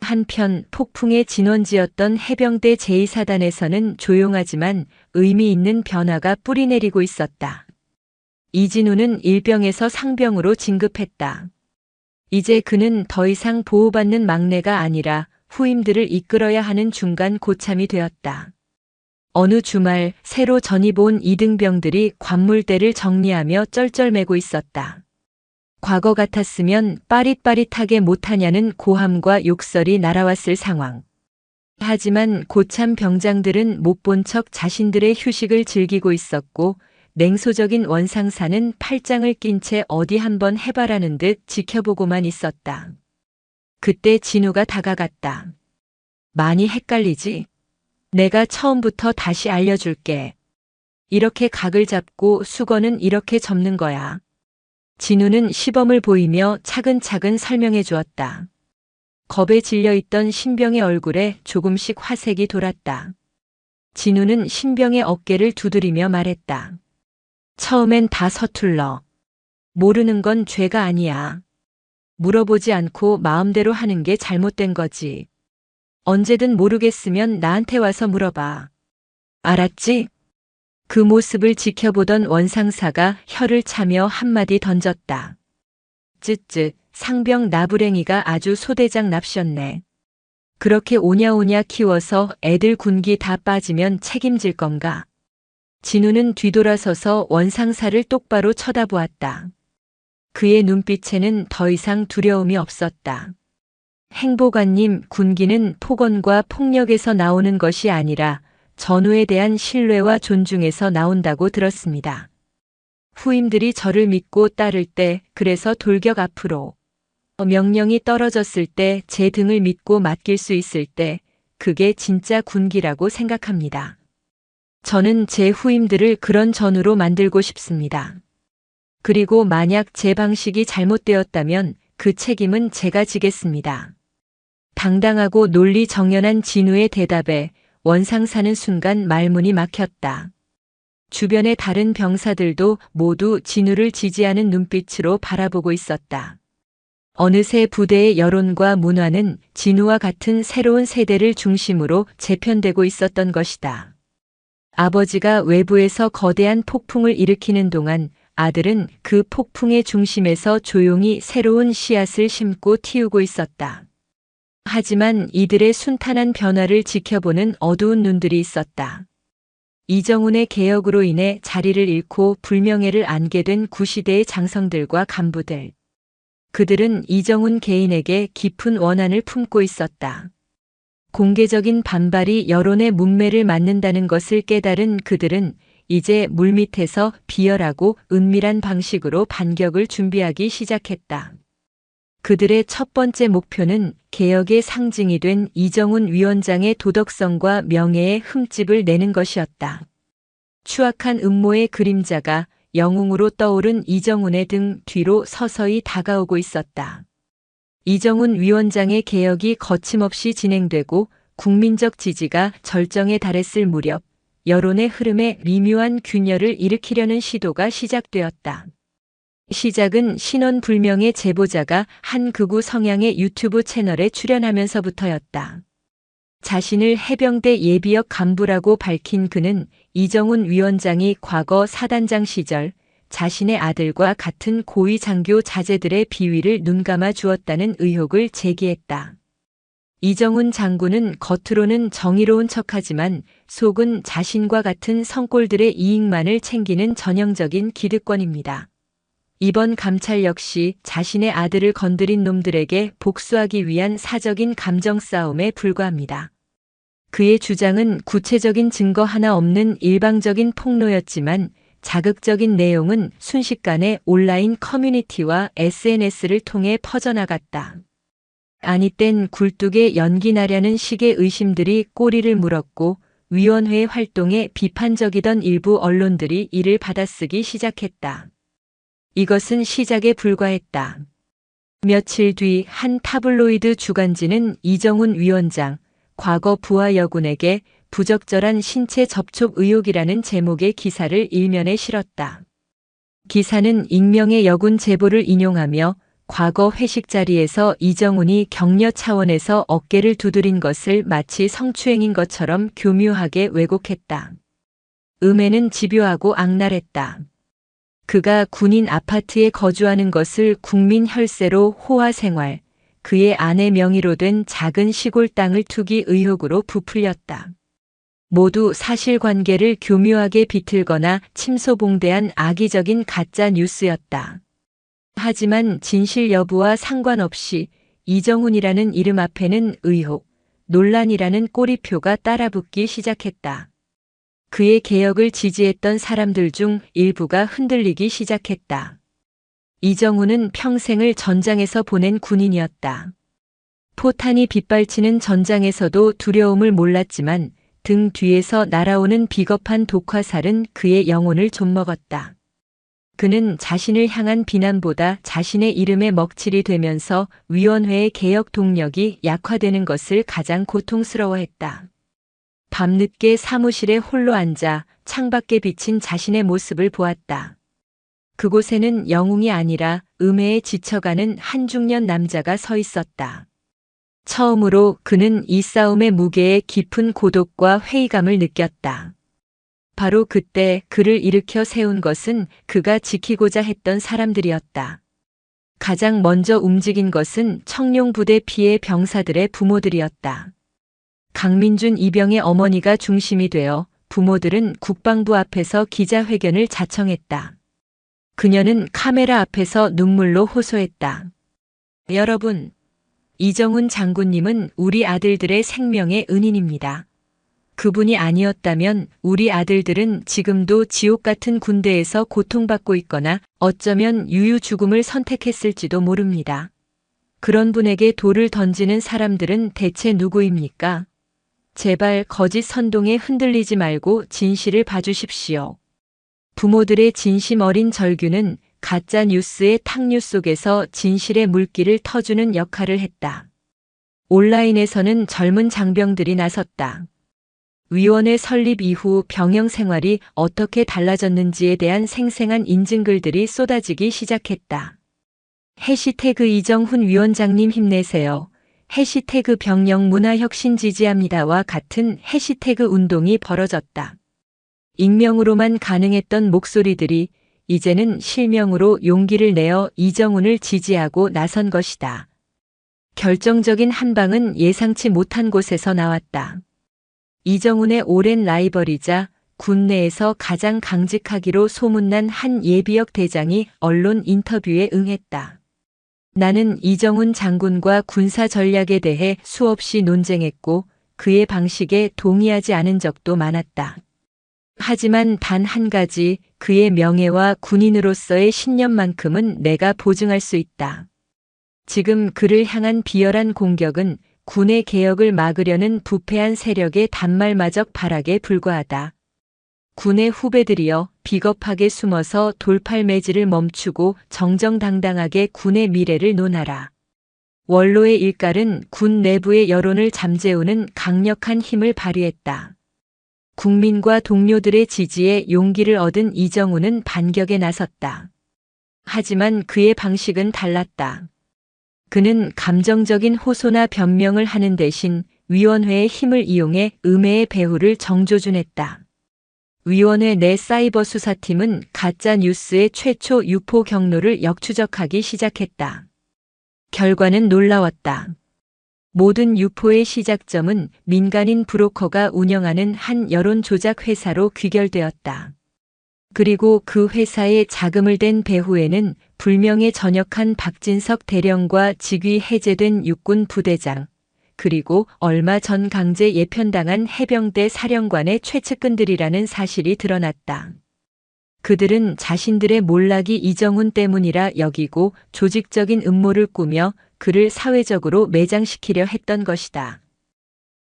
한편 폭풍의 진원지였던 해병대 제2사단에서는 조용하지만 의미 있는 변화가 뿌리내리고 있었다. 이진우는 일병에서 상병으로 진급했다. 이제 그는 더 이상 보호받는 막내가 아니라 후임들을 이끌어야 하는 중간 고참이 되었다. 어느 주말 새로 전입 온 이등병들이 관물대를 정리하며 쩔쩔매고 있었다. 과거 같았으면 빠릿빠릿하게 못하냐는 고함과 욕설이 날아왔을 상황. 하지만 고참 병장들은 못 본 척 자신들의 휴식을 즐기고 있었고, 냉소적인 원상사는 팔짱을 낀 채 어디 한번 해봐라는 듯 지켜보고만 있었다. 그때 진우가 다가갔다. 많이 헷갈리지? 내가 처음부터 다시 알려줄게. 이렇게 각을 잡고 수건은 이렇게 접는 거야. 진우는 시범을 보이며 차근차근 설명해 주었다. 겁에 질려있던 신병의 얼굴에 조금씩 화색이 돌았다. 진우는 신병의 어깨를 두드리며 말했다. 처음엔 다 서툴러. 모르는 건 죄가 아니야. 물어보지 않고 마음대로 하는 게 잘못된 거지. 언제든 모르겠으면 나한테 와서 물어봐. 알았지? 그 모습을 지켜보던 원상사가 혀를 차며 한마디 던졌다. 쯧쯧, 상병 나부랭이가 아주 소대장 납셨네. 그렇게 오냐오냐 키워서 애들 군기 다 빠지면 책임질 건가? 진우는 뒤돌아서서 원상사를 똑바로 쳐다보았다. 그의 눈빛에는 더 이상 두려움이 없었다. 행보관님, 군기는 폭언과 폭력에서 나오는 것이 아니라 전우에 대한 신뢰와 존중에서 나온다고 들었습니다. 후임들이 저를 믿고 따를 때, 그래서 돌격 앞으로. 명령이 떨어졌을 때 제 등을 믿고 맡길 수 있을 때, 그게 진짜 군기라고 생각합니다. 저는 제 후임들을 그런 전우로 만들고 싶습니다. 그리고 만약 제 방식이 잘못되었다면 그 책임은 제가 지겠습니다. 당당하고 논리 정연한 진우의 대답에 원상사는 순간 말문이 막혔다. 주변의 다른 병사들도 모두 진우를 지지하는 눈빛으로 바라보고 있었다. 어느새 부대의 여론과 문화는 진우와 같은 새로운 세대를 중심으로 재편되고 있었던 것이다. 아버지가 외부에서 거대한 폭풍을 일으키는 동안 아들은 그 폭풍의 중심에서 조용히 새로운 씨앗을 심고 틔우고 있었다. 하지만 이들의 순탄한 변화를 지켜보는 어두운 눈들이 있었다. 이정훈의 개혁으로 인해 자리를 잃고 불명예를 안게 된 구시대의 장성들과 간부들. 그들은 이정훈 개인에게 깊은 원한을 품고 있었다. 공개적인 반발이 여론의 문매를 맞는다는 것을 깨달은 그들은 이제 물밑에서 비열하고 은밀한 방식으로 반격을 준비하기 시작했다. 그들의 첫 번째 목표는 개혁의 상징이 된 이정훈 위원장의 도덕성과 명예에 흠집을 내는 것이었다. 추악한 음모의 그림자가 영웅으로 떠오른 이정훈의 등 뒤로 서서히 다가오고 있었다. 이정훈 위원장의 개혁이 거침없이 진행되고 국민적 지지가 절정에 달했을 무렵 여론의 흐름에 미묘한 균열을 일으키려는 시도가 시작되었다. 시작은 신원불명의 제보자가 한 극우 성향의 유튜브 채널에 출연하면서부터였다. 자신을 해병대 예비역 간부라고 밝힌 그는 이정훈 위원장이 과거 사단장 시절 자신의 아들과 같은 고위 장교 자제들의 비위를 눈감아 주었다는 의혹을 제기했다. 이정훈 장군은 겉으로는 정의로운 척하지만 속은 자신과 같은 성꼴들의 이익만을 챙기는 전형적인 기득권입니다. 이번 감찰 역시 자신의 아들을 건드린 놈들에게 복수하기 위한 사적인 감정 싸움에 불과합니다. 그의 주장은 구체적인 증거 하나 없는 일방적인 폭로였지만 자극적인 내용은 순식간에 온라인 커뮤니티와 SNS를 통해 퍼져나갔다. 아니 땐 굴뚝에 연기 나려는 식의 의심들이 꼬리를 물었고 위원회 활동에 비판적이던 일부 언론들이 이를 받아쓰기 시작했다. 이것은 시작에 불과했다. 며칠 뒤 한 타블로이드 주간지는 이정훈 위원장, 과거 부하 여군에게 부적절한 신체 접촉 의혹이라는 제목의 기사를 일면에 실었다. 기사는 익명의 여군 제보를 인용하며 과거 회식 자리에서 이정훈이 격려 차원에서 어깨를 두드린 것을 마치 성추행인 것처럼 교묘하게 왜곡했다. 음해는 집요하고 악랄했다. 그가 군인 아파트에 거주하는 것을 국민 혈세로 호화 생활, 그의 아내 명의로 된 작은 시골 땅을 투기 의혹으로 부풀렸다. 모두 사실관계를 교묘하게 비틀거나 침소봉대한 악의적인 가짜 뉴스였다. 하지만 진실 여부와 상관없이 이정훈이라는 이름 앞에는 의혹, 논란이라는 꼬리표가 따라붙기 시작했다. 그의 개혁을 지지했던 사람들 중 일부가 흔들리기 시작했다. 이정훈은 평생을 전장에서 보낸 군인이었다. 포탄이 빗발치는 전장에서도 두려움을 몰랐지만 등 뒤에서 날아오는 비겁한 독화살은 그의 영혼을 좀먹었다. 그는 자신을 향한 비난보다 자신의 이름에 먹칠이 되면서 위원회의 개혁 동력이 약화되는 것을 가장 고통스러워했다. 밤늦게 사무실에 홀로 앉아 창밖에 비친 자신의 모습을 보았다. 그곳에는 영웅이 아니라 음해에 지쳐가는 한 중년 남자가 서 있었다. 처음으로 그는 이 싸움의 무게에 깊은 고독과 회의감을 느꼈다. 바로 그때 그를 일으켜 세운 것은 그가 지키고자 했던 사람들이었다. 가장 먼저 움직인 것은 청룡부대 피해 병사들의 부모들이었다. 강민준 이병의 어머니가 중심이 되어 부모들은 국방부 앞에서 기자회견을 자청했다. 그녀는 카메라 앞에서 눈물로 호소했다. 여러분, 이정훈 장군님은 우리 아들들의 생명의 은인입니다. 그분이 아니었다면 우리 아들들은 지금도 지옥 같은 군대에서 고통받고 있거나 어쩌면 유유 죽음을 선택했을지도 모릅니다. 그런 분에게 돌을 던지는 사람들은 대체 누구입니까? 제발 거짓 선동에 흔들리지 말고 진실을 봐주십시오. 부모들의 진심 어린 절규는 가짜 뉴스의 탕류 속에서 진실의 물기를 터주는 역할을 했다. 온라인에서는 젊은 장병들이 나섰다. 위원회 설립 이후 병영 생활이 어떻게 달라졌는지에 대한 생생한 인증글들이 쏟아지기 시작했다. 해시태그 이정훈 위원장님 힘내세요. 해시태그 병영 문화혁신 지지합니다와 같은 해시태그 운동이 벌어졌다. 익명으로만 가능했던 목소리들이 이제는 실명으로 용기를 내어 이정훈을 지지하고 나선 것이다. 결정적인 한 방은 예상치 못한 곳에서 나왔다. 이정훈의 오랜 라이벌이자 군내에서 가장 강직하기로 소문난 한 예비역 대장이 언론 인터뷰에 응했다. 나는 이정훈 장군과 군사 전략에 대해 수없이 논쟁했고 그의 방식에 동의하지 않은 적도 많았다. 하지만 단 한 가지, 그의 명예와 군인으로서의 신념만큼은 내가 보증할 수 있다. 지금 그를 향한 비열한 공격은 군의 개혁을 막으려는 부패한 세력의 단말마적 발악에 불과하다. 군의 후배들이여 비겁하게 숨어서 돌팔매질을 멈추고 정정당당하게 군의 미래를 논하라. 원로의 일갈은 군 내부의 여론을 잠재우는 강력한 힘을 발휘했다. 국민과 동료들의 지지에 용기를 얻은 이정훈은 반격에 나섰다. 하지만 그의 방식은 달랐다. 그는 감정적인 호소나 변명을 하는 대신 위원회의 힘을 이용해 음해의 배후를 정조준했다. 위원회 내 사이버 수사팀은 가짜 뉴스의 최초 유포 경로를 역추적하기 시작했다. 결과는 놀라웠다. 모든 유포의 시작점은 민간인 브로커가 운영하는 한 여론 조작 회사로 귀결되었다. 그리고 그 회사에 자금을 댄 배후에는 불명예 전역한 박진석 대령과 직위 해제된 육군 부대장, 그리고 얼마 전 강제 예편당한 해병대 사령관의 최측근들이라는 사실이 드러났다. 그들은 자신들의 몰락이 이정훈 때문이라 여기고 조직적인 음모를 꾸며 그를 사회적으로 매장시키려 했던 것이다.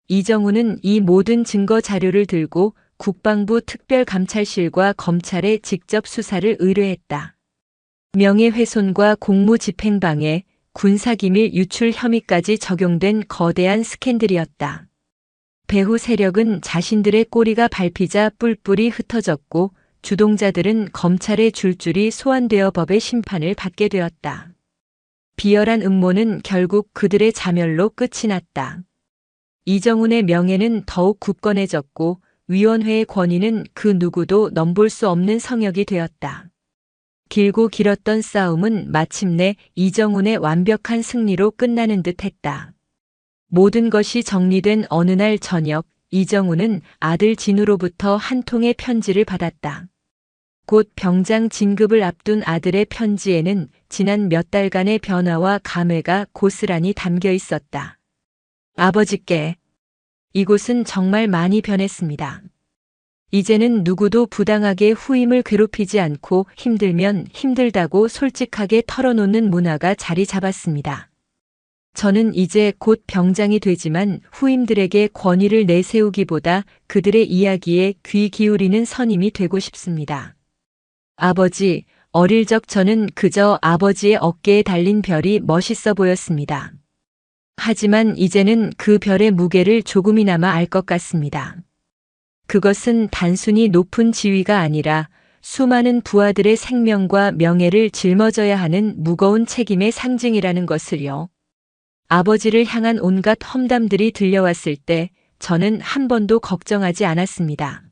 이정훈은 이 모든 증거 자료를 들고 국방부 특별감찰실과 검찰에 직접 수사를 의뢰했다. 명예훼손과 공무집행방해, 군사기밀 유출 혐의까지 적용된 거대한 스캔들이었다. 배후 세력은 자신들의 꼬리가 밟히자 뿔뿔이 흩어졌고 주동자들은 검찰의 줄줄이 소환되어 법의 심판을 받게 되었다. 비열한 음모는 결국 그들의 자멸로 끝이 났다. 이정훈의 명예는 더욱 굳건해졌고 위원회의 권위는 그 누구도 넘볼 수 없는 성역이 되었다. 길고 길었던 싸움은 마침내 이정훈의 완벽한 승리로 끝나는 듯 했다. 모든 것이 정리된 어느 날 저녁, 이정훈은 아들 진우로부터 한 통의 편지를 받았다. 곧 병장 진급을 앞둔 아들의 편지에는 지난 몇 달간의 변화와 감회가 고스란히 담겨 있었다. 아버지께, 이곳은 정말 많이 변했습니다. 이제는 누구도 부당하게 후임을 괴롭히지 않고 힘들면 힘들다고 솔직하게 털어놓는 문화가 자리 잡았습니다. 저는 이제 곧 병장이 되지만 후임들에게 권위를 내세우기보다 그들의 이야기에 귀 기울이는 선임이 되고 싶습니다. 아버지, 어릴 적 저는 그저 아버지의 어깨에 달린 별이 멋있어 보였습니다. 하지만 이제는 그 별의 무게를 조금이나마 알 것 같습니다. 그것은 단순히 높은 지위가 아니라 수많은 부하들의 생명과 명예를 짊어져야 하는 무거운 책임의 상징이라는 것을요. 아버지를 향한 온갖 험담들이 들려왔을 때 저는 한 번도 걱정하지 않았습니다.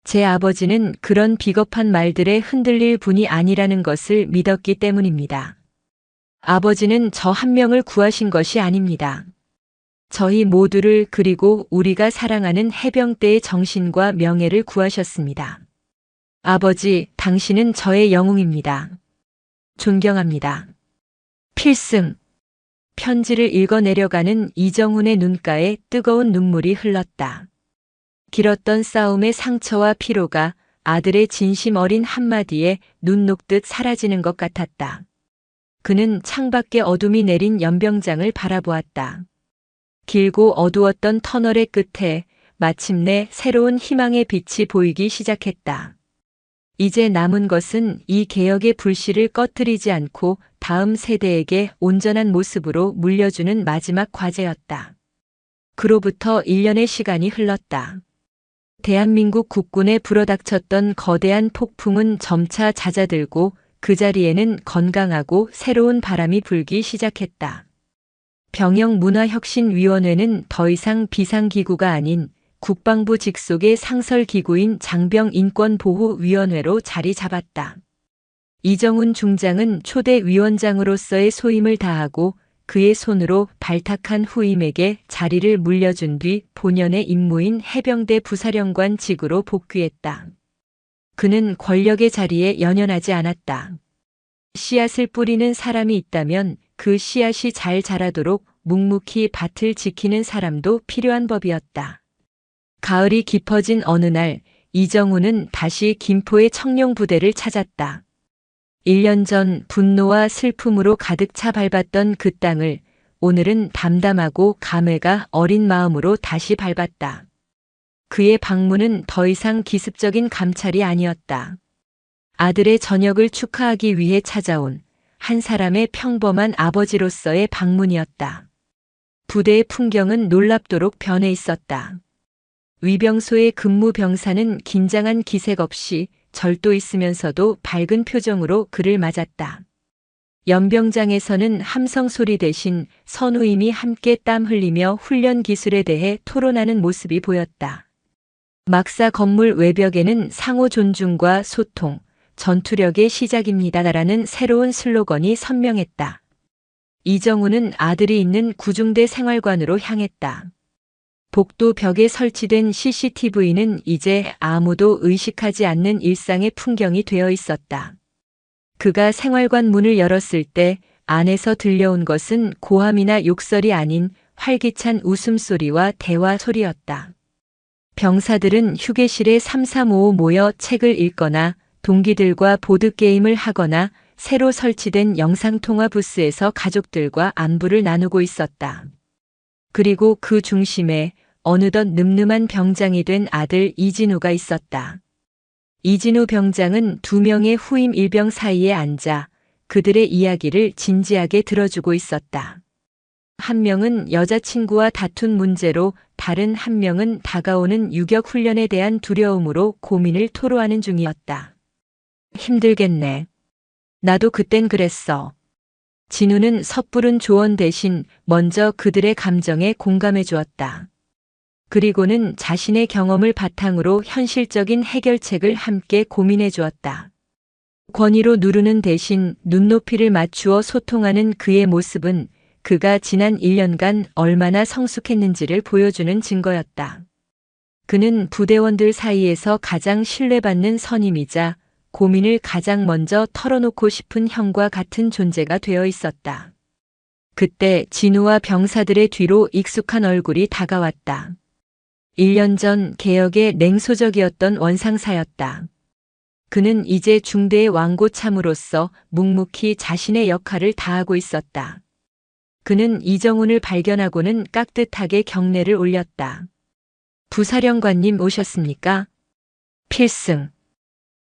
제 아버지는 그런 비겁한 말들에 흔들릴 분이 아니라는 것을 믿었기 때문입니다. 아버지는 저 한 명을 구하신 것이 아닙니다. 저희 모두를 그리고 우리가 사랑하는 해병대의 정신과 명예를 구하셨습니다. 아버지, 당신은 저의 영웅입니다. 존경합니다. 필승. 편지를 읽어 내려가는 이정훈의 눈가에 뜨거운 눈물이 흘렀다. 길었던 싸움의 상처와 피로가 아들의 진심 어린 한마디에 눈 녹듯 사라지는 것 같았다. 그는 창밖에 어둠이 내린 연병장을 바라보았다. 길고 어두웠던 터널의 끝에 마침내 새로운 희망의 빛이 보이기 시작했다. 이제 남은 것은 이 개혁의 불씨를 꺼뜨리지 않고 다음 세대에게 온전한 모습으로 물려주는 마지막 과제였다. 그로부터 1년의 시간이 흘렀다. 대한민국 국군에 불어닥쳤던 거대한 폭풍은 점차 잦아들고 그 자리에는 건강하고 새로운 바람이 불기 시작했다. 병영문화혁신위원회는 더 이상 비상기구가 아닌 국방부 직속의 상설기구인 장병인권보호위원회로 자리 잡았다. 이정훈 중장은 초대 위원장으로서의 소임을 다하고 그의 손으로 발탁한 후임에게 자리를 물려준 뒤 본연의 임무인 해병대 부사령관 직으로 복귀했다. 그는 권력의 자리에 연연하지 않았다. 씨앗을 뿌리는 사람이 있다면 그 씨앗이 잘 자라도록 묵묵히 밭을 지키는 사람도 필요한 법이었다. 가을이 깊어진 어느 날 이정우는 다시 김포의 청룡부대를 찾았다. 1년 전 분노와 슬픔으로 가득 차 밟았던 그 땅을 오늘은 담담하고 감회가 어린 마음으로 다시 밟았다. 그의 방문은 더 이상 기습적인 감찰이 아니었다. 아들의 전역을 축하하기 위해 찾아온 한 사람의 평범한 아버지로서의 방문이었다. 부대의 풍경은 놀랍도록 변해 있었다. 위병소의 근무 병사는 긴장한 기색 없이 절도 있으면서도 밝은 표정으로 그를 맞았다. 연병장에서는 함성 소리 대신 선우임이 함께 땀 흘리며 훈련 기술에 대해 토론하는 모습이 보였다. 막사 건물 외벽에는 상호 존중과 소통, 전투력의 시작입니다라는 새로운 슬로건이 선명했다. 이정우는 아들이 있는 구중대 생활관으로 향했다. 복도 벽에 설치된 CCTV는 이제 아무도 의식하지 않는 일상의 풍경이 되어 있었다. 그가 생활관 문을 열었을 때 안에서 들려온 것은 고함이나 욕설이 아닌 활기찬 웃음소리와 대화 소리였다. 병사들은 휴게실에 3355 모여 책을 읽거나 동기들과 보드게임을 하거나 새로 설치된 영상통화 부스에서 가족들과 안부를 나누고 있었다. 그리고 그 중심에 어느덧 늠름한 병장이 된 아들 이진우가 있었다. 이진우 병장은 2명의 후임 일병 사이에 앉아 그들의 이야기를 진지하게 들어주고 있었다. 한 명은 여자친구와 다툰 문제로 다른 한 명은 다가오는 유격 훈련에 대한 두려움으로 고민을 토로하는 중이었다. 힘들겠네. 나도 그땐 그랬어. 진우는 섣부른 조언 대신 먼저 그들의 감정에 공감해 주었다. 그리고는 자신의 경험을 바탕으로 현실적인 해결책을 함께 고민해 주었다. 권위로 누르는 대신 눈높이를 맞추어 소통하는 그의 모습은 그가 지난 1년간 얼마나 성숙했는지를 보여주는 증거였다. 그는 부대원들 사이에서 가장 신뢰받는 선임이자 고민을 가장 먼저 털어놓고 싶은 형과 같은 존재가 되어 있었다. 그때 진우와 병사들의 뒤로 익숙한 얼굴이 다가왔다. 1년 전 개혁에 냉소적이었던 원상사였다. 그는 이제 중대의 왕고참으로서 묵묵히 자신의 역할을 다하고 있었다. 그는 이정훈을 발견하고는 깍듯하게 경례를 올렸다. 부사령관님 오셨습니까? 필승.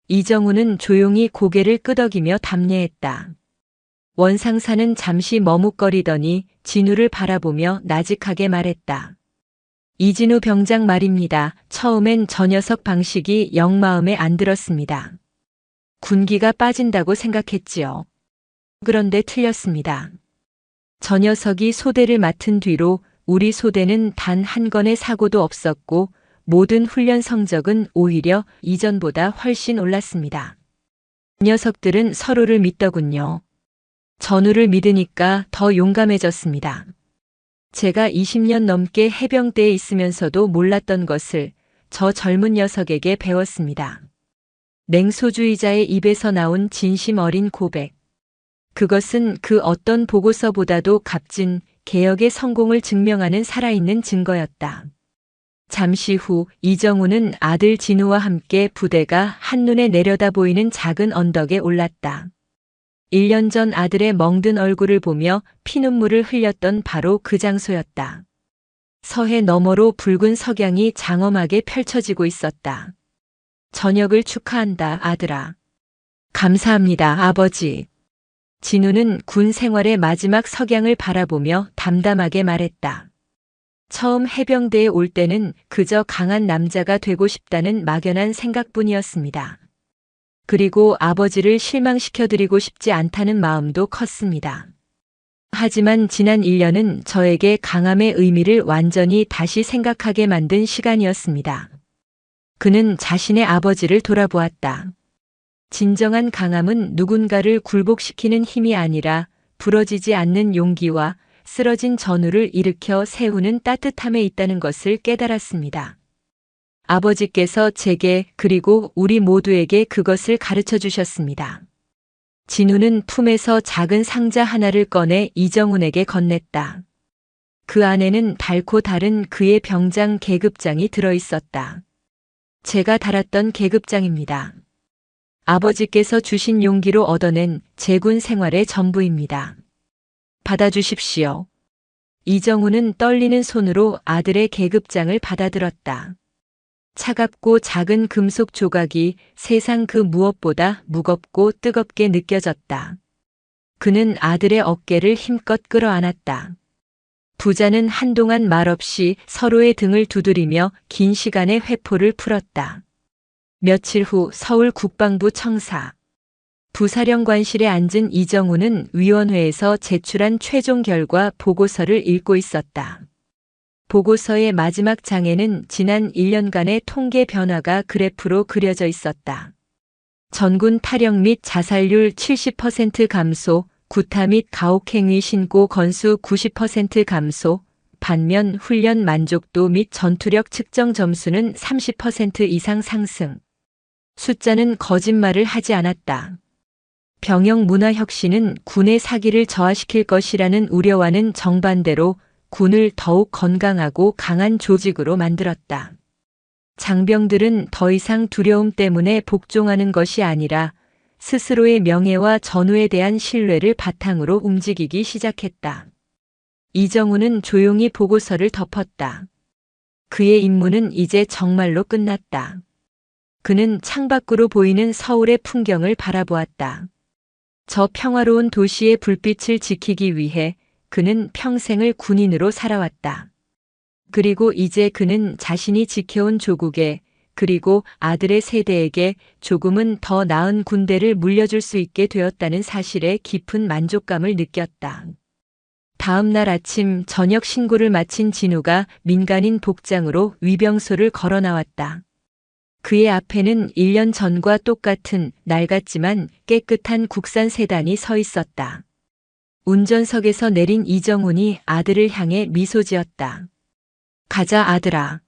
이정훈은 조용히 고개를 끄덕이며 답례했다. 원상사는 잠시 머뭇거리더니 진우를 바라보며 나직하게 말했다. 이진우 병장 말입니다. 처음엔 저 녀석 방식이 영 마음에 안 들었습니다. 군기가 빠진다고 생각했지요. 그런데 틀렸습니다. 저 녀석이 소대를 맡은 뒤로 우리 소대는 단 한 건의 사고도 없었고 모든 훈련 성적은 오히려 이전보다 훨씬 올랐습니다. 녀석들은 서로를 믿더군요. 전우를 믿으니까 더 용감해졌습니다. 제가 20년 넘게 해병대에 있으면서도 몰랐던 것을 저 젊은 녀석에게 배웠습니다. 냉소주의자의 입에서 나온 진심 어린 고백. 그것은 그 어떤 보고서보다도 값진 개혁의 성공을 증명하는 살아있는 증거였다. 잠시 후 이정우는 아들 진우와 함께 부대가 한눈에 내려다 보이는 작은 언덕에 올랐다. 1년 전 아들의 멍든 얼굴을 보며 피눈물을 흘렸던 바로 그 장소였다. 서해 너머로 붉은 석양이 장엄하게 펼쳐지고 있었다. 저녁을 축하한다, 아들아. 감사합니다, 아버지. 진우는 군 생활의 마지막 석양을 바라보며 담담하게 말했다. 처음 해병대에 올 때는 그저 강한 남자가 되고 싶다는 막연한 생각뿐이었습니다. 그리고 아버지를 실망시켜드리고 싶지 않다는 마음도 컸습니다. 하지만 지난 1년은 저에게 강함의 의미를 완전히 다시 생각하게 만든 시간이었습니다. 그는 자신의 아버지를 돌아보았다. 진정한 강함은 누군가를 굴복시키는 힘이 아니라 부러지지 않는 용기와 쓰러진 전우를 일으켜 세우는 따뜻함에 있다는 것을 깨달았습니다. 아버지께서 제게 그리고 우리 모두에게 그것을 가르쳐 주셨습니다. 진우는 품에서 작은 상자 하나를 꺼내 이정훈에게 건넸다. 그 안에는 달고 다른 그의 병장 계급장이 들어있었다. 제가 달았던 계급장입니다. 아버지께서 주신 용기로 얻어낸 제군 생활의 전부입니다. 받아주십시오. 이정훈은 떨리는 손으로 아들의 계급장을 받아들었다. 차갑고 작은 금속 조각이 세상 그 무엇보다 무겁고 뜨겁게 느껴졌다. 그는 아들의 어깨를 힘껏 끌어안았다. 부자는 한동안 말없이 서로의 등을 두드리며 긴 시간의 회포를 풀었다. 며칠 후 서울 국방부 청사. 부사령관실에 앉은 이정훈은 위원회에서 제출한 최종 결과 보고서를 읽고 있었다. 보고서의 마지막 장에는 지난 1년간의 통계 변화가 그래프로 그려져 있었다. 전군 탈영 및 자살률 70% 감소, 구타 및 가혹행위 신고 건수 90% 감소, 반면 훈련 만족도 및 전투력 측정 점수는 30% 이상 상승. 숫자는 거짓말을 하지 않았다. 병영 문화 혁신은 군의 사기를 저하시킬 것이라는 우려와는 정반대로 군을 더욱 건강하고 강한 조직으로 만들었다. 장병들은 더 이상 두려움 때문에 복종하는 것이 아니라 스스로의 명예와 전우에 대한 신뢰를 바탕으로 움직이기 시작했다. 이정훈은 조용히 보고서를 덮었다. 그의 임무는 이제 정말로 끝났다. 그는 창밖으로 보이는 서울의 풍경을 바라보았다. 저 평화로운 도시의 불빛을 지키기 위해 그는 평생을 군인으로 살아왔다. 그리고 이제 그는 자신이 지켜온 조국에, 그리고 아들의 세대에게 조금은 더 나은 군대를 물려줄 수 있게 되었다는 사실에 깊은 만족감을 느꼈다. 다음 날 아침 저녁 신고를 마친 진우가 민간인 복장으로 위병소를 걸어 나왔다. 그의 앞에는 1년 전과 똑같은 낡았지만 깨끗한 국산 세단이 서 있었다. 운전석에서 내린 이정훈이 아들을 향해 미소 지었다. 가자 아들아.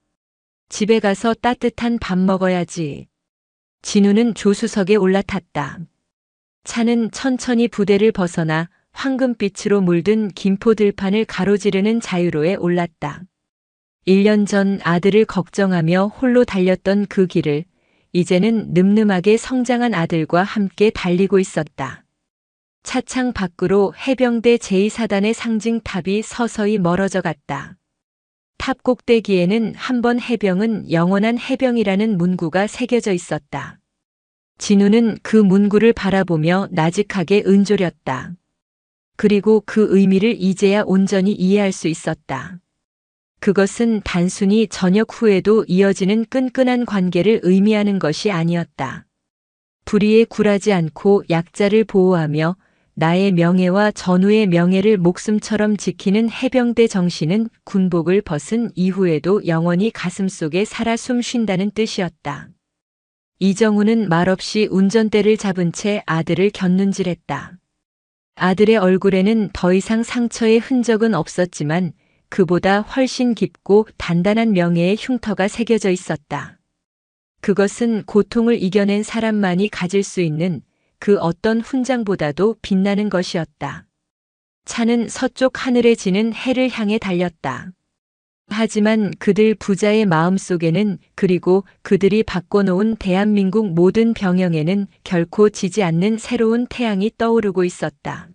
집에 가서 따뜻한 밥 먹어야지. 진우는 조수석에 올라탔다. 차는 천천히 부대를 벗어나 황금빛으로 물든 김포 들판을 가로지르는 자유로에 올랐다. 1년 전 아들을 걱정하며 홀로 달렸던 그 길을 이제는 늠름하게 성장한 아들과 함께 달리고 있었다. 차창 밖으로 해병대 제2사단의 상징탑이 서서히 멀어져 갔다. 탑 꼭대기에는 한 번 해병은 영원한 해병이라는 문구가 새겨져 있었다. 진우는 그 문구를 바라보며 나직하게 은조렸다. 그리고 그 의미를 이제야 온전히 이해할 수 있었다. 그것은 단순히 전역 후에도 이어지는 끈끈한 관계를 의미하는 것이 아니었다. 불의에 굴하지 않고 약자를 보호하며 나의 명예와 전우의 명예를 목숨처럼 지키는 해병대 정신은 군복을 벗은 이후에도 영원히 가슴속에 살아 숨쉰다는 뜻이었다. 이정훈은 말없이 운전대를 잡은 채 아들을 곁눈질했다. 아들의 얼굴에는 더 이상 상처의 흔적은 없었지만 그보다 훨씬 깊고 단단한 명예의 흉터가 새겨져 있었다. 그것은 고통을 이겨낸 사람만이 가질 수 있는 그 어떤 훈장보다도 빛나는 것이었다. 차는 서쪽 하늘에 지는 해를 향해 달렸다. 하지만 그들 부자의 마음속에는, 그리고 그들이 바꿔놓은 대한민국 모든 병영에는 결코 지지 않는 새로운 태양이 떠오르고 있었다.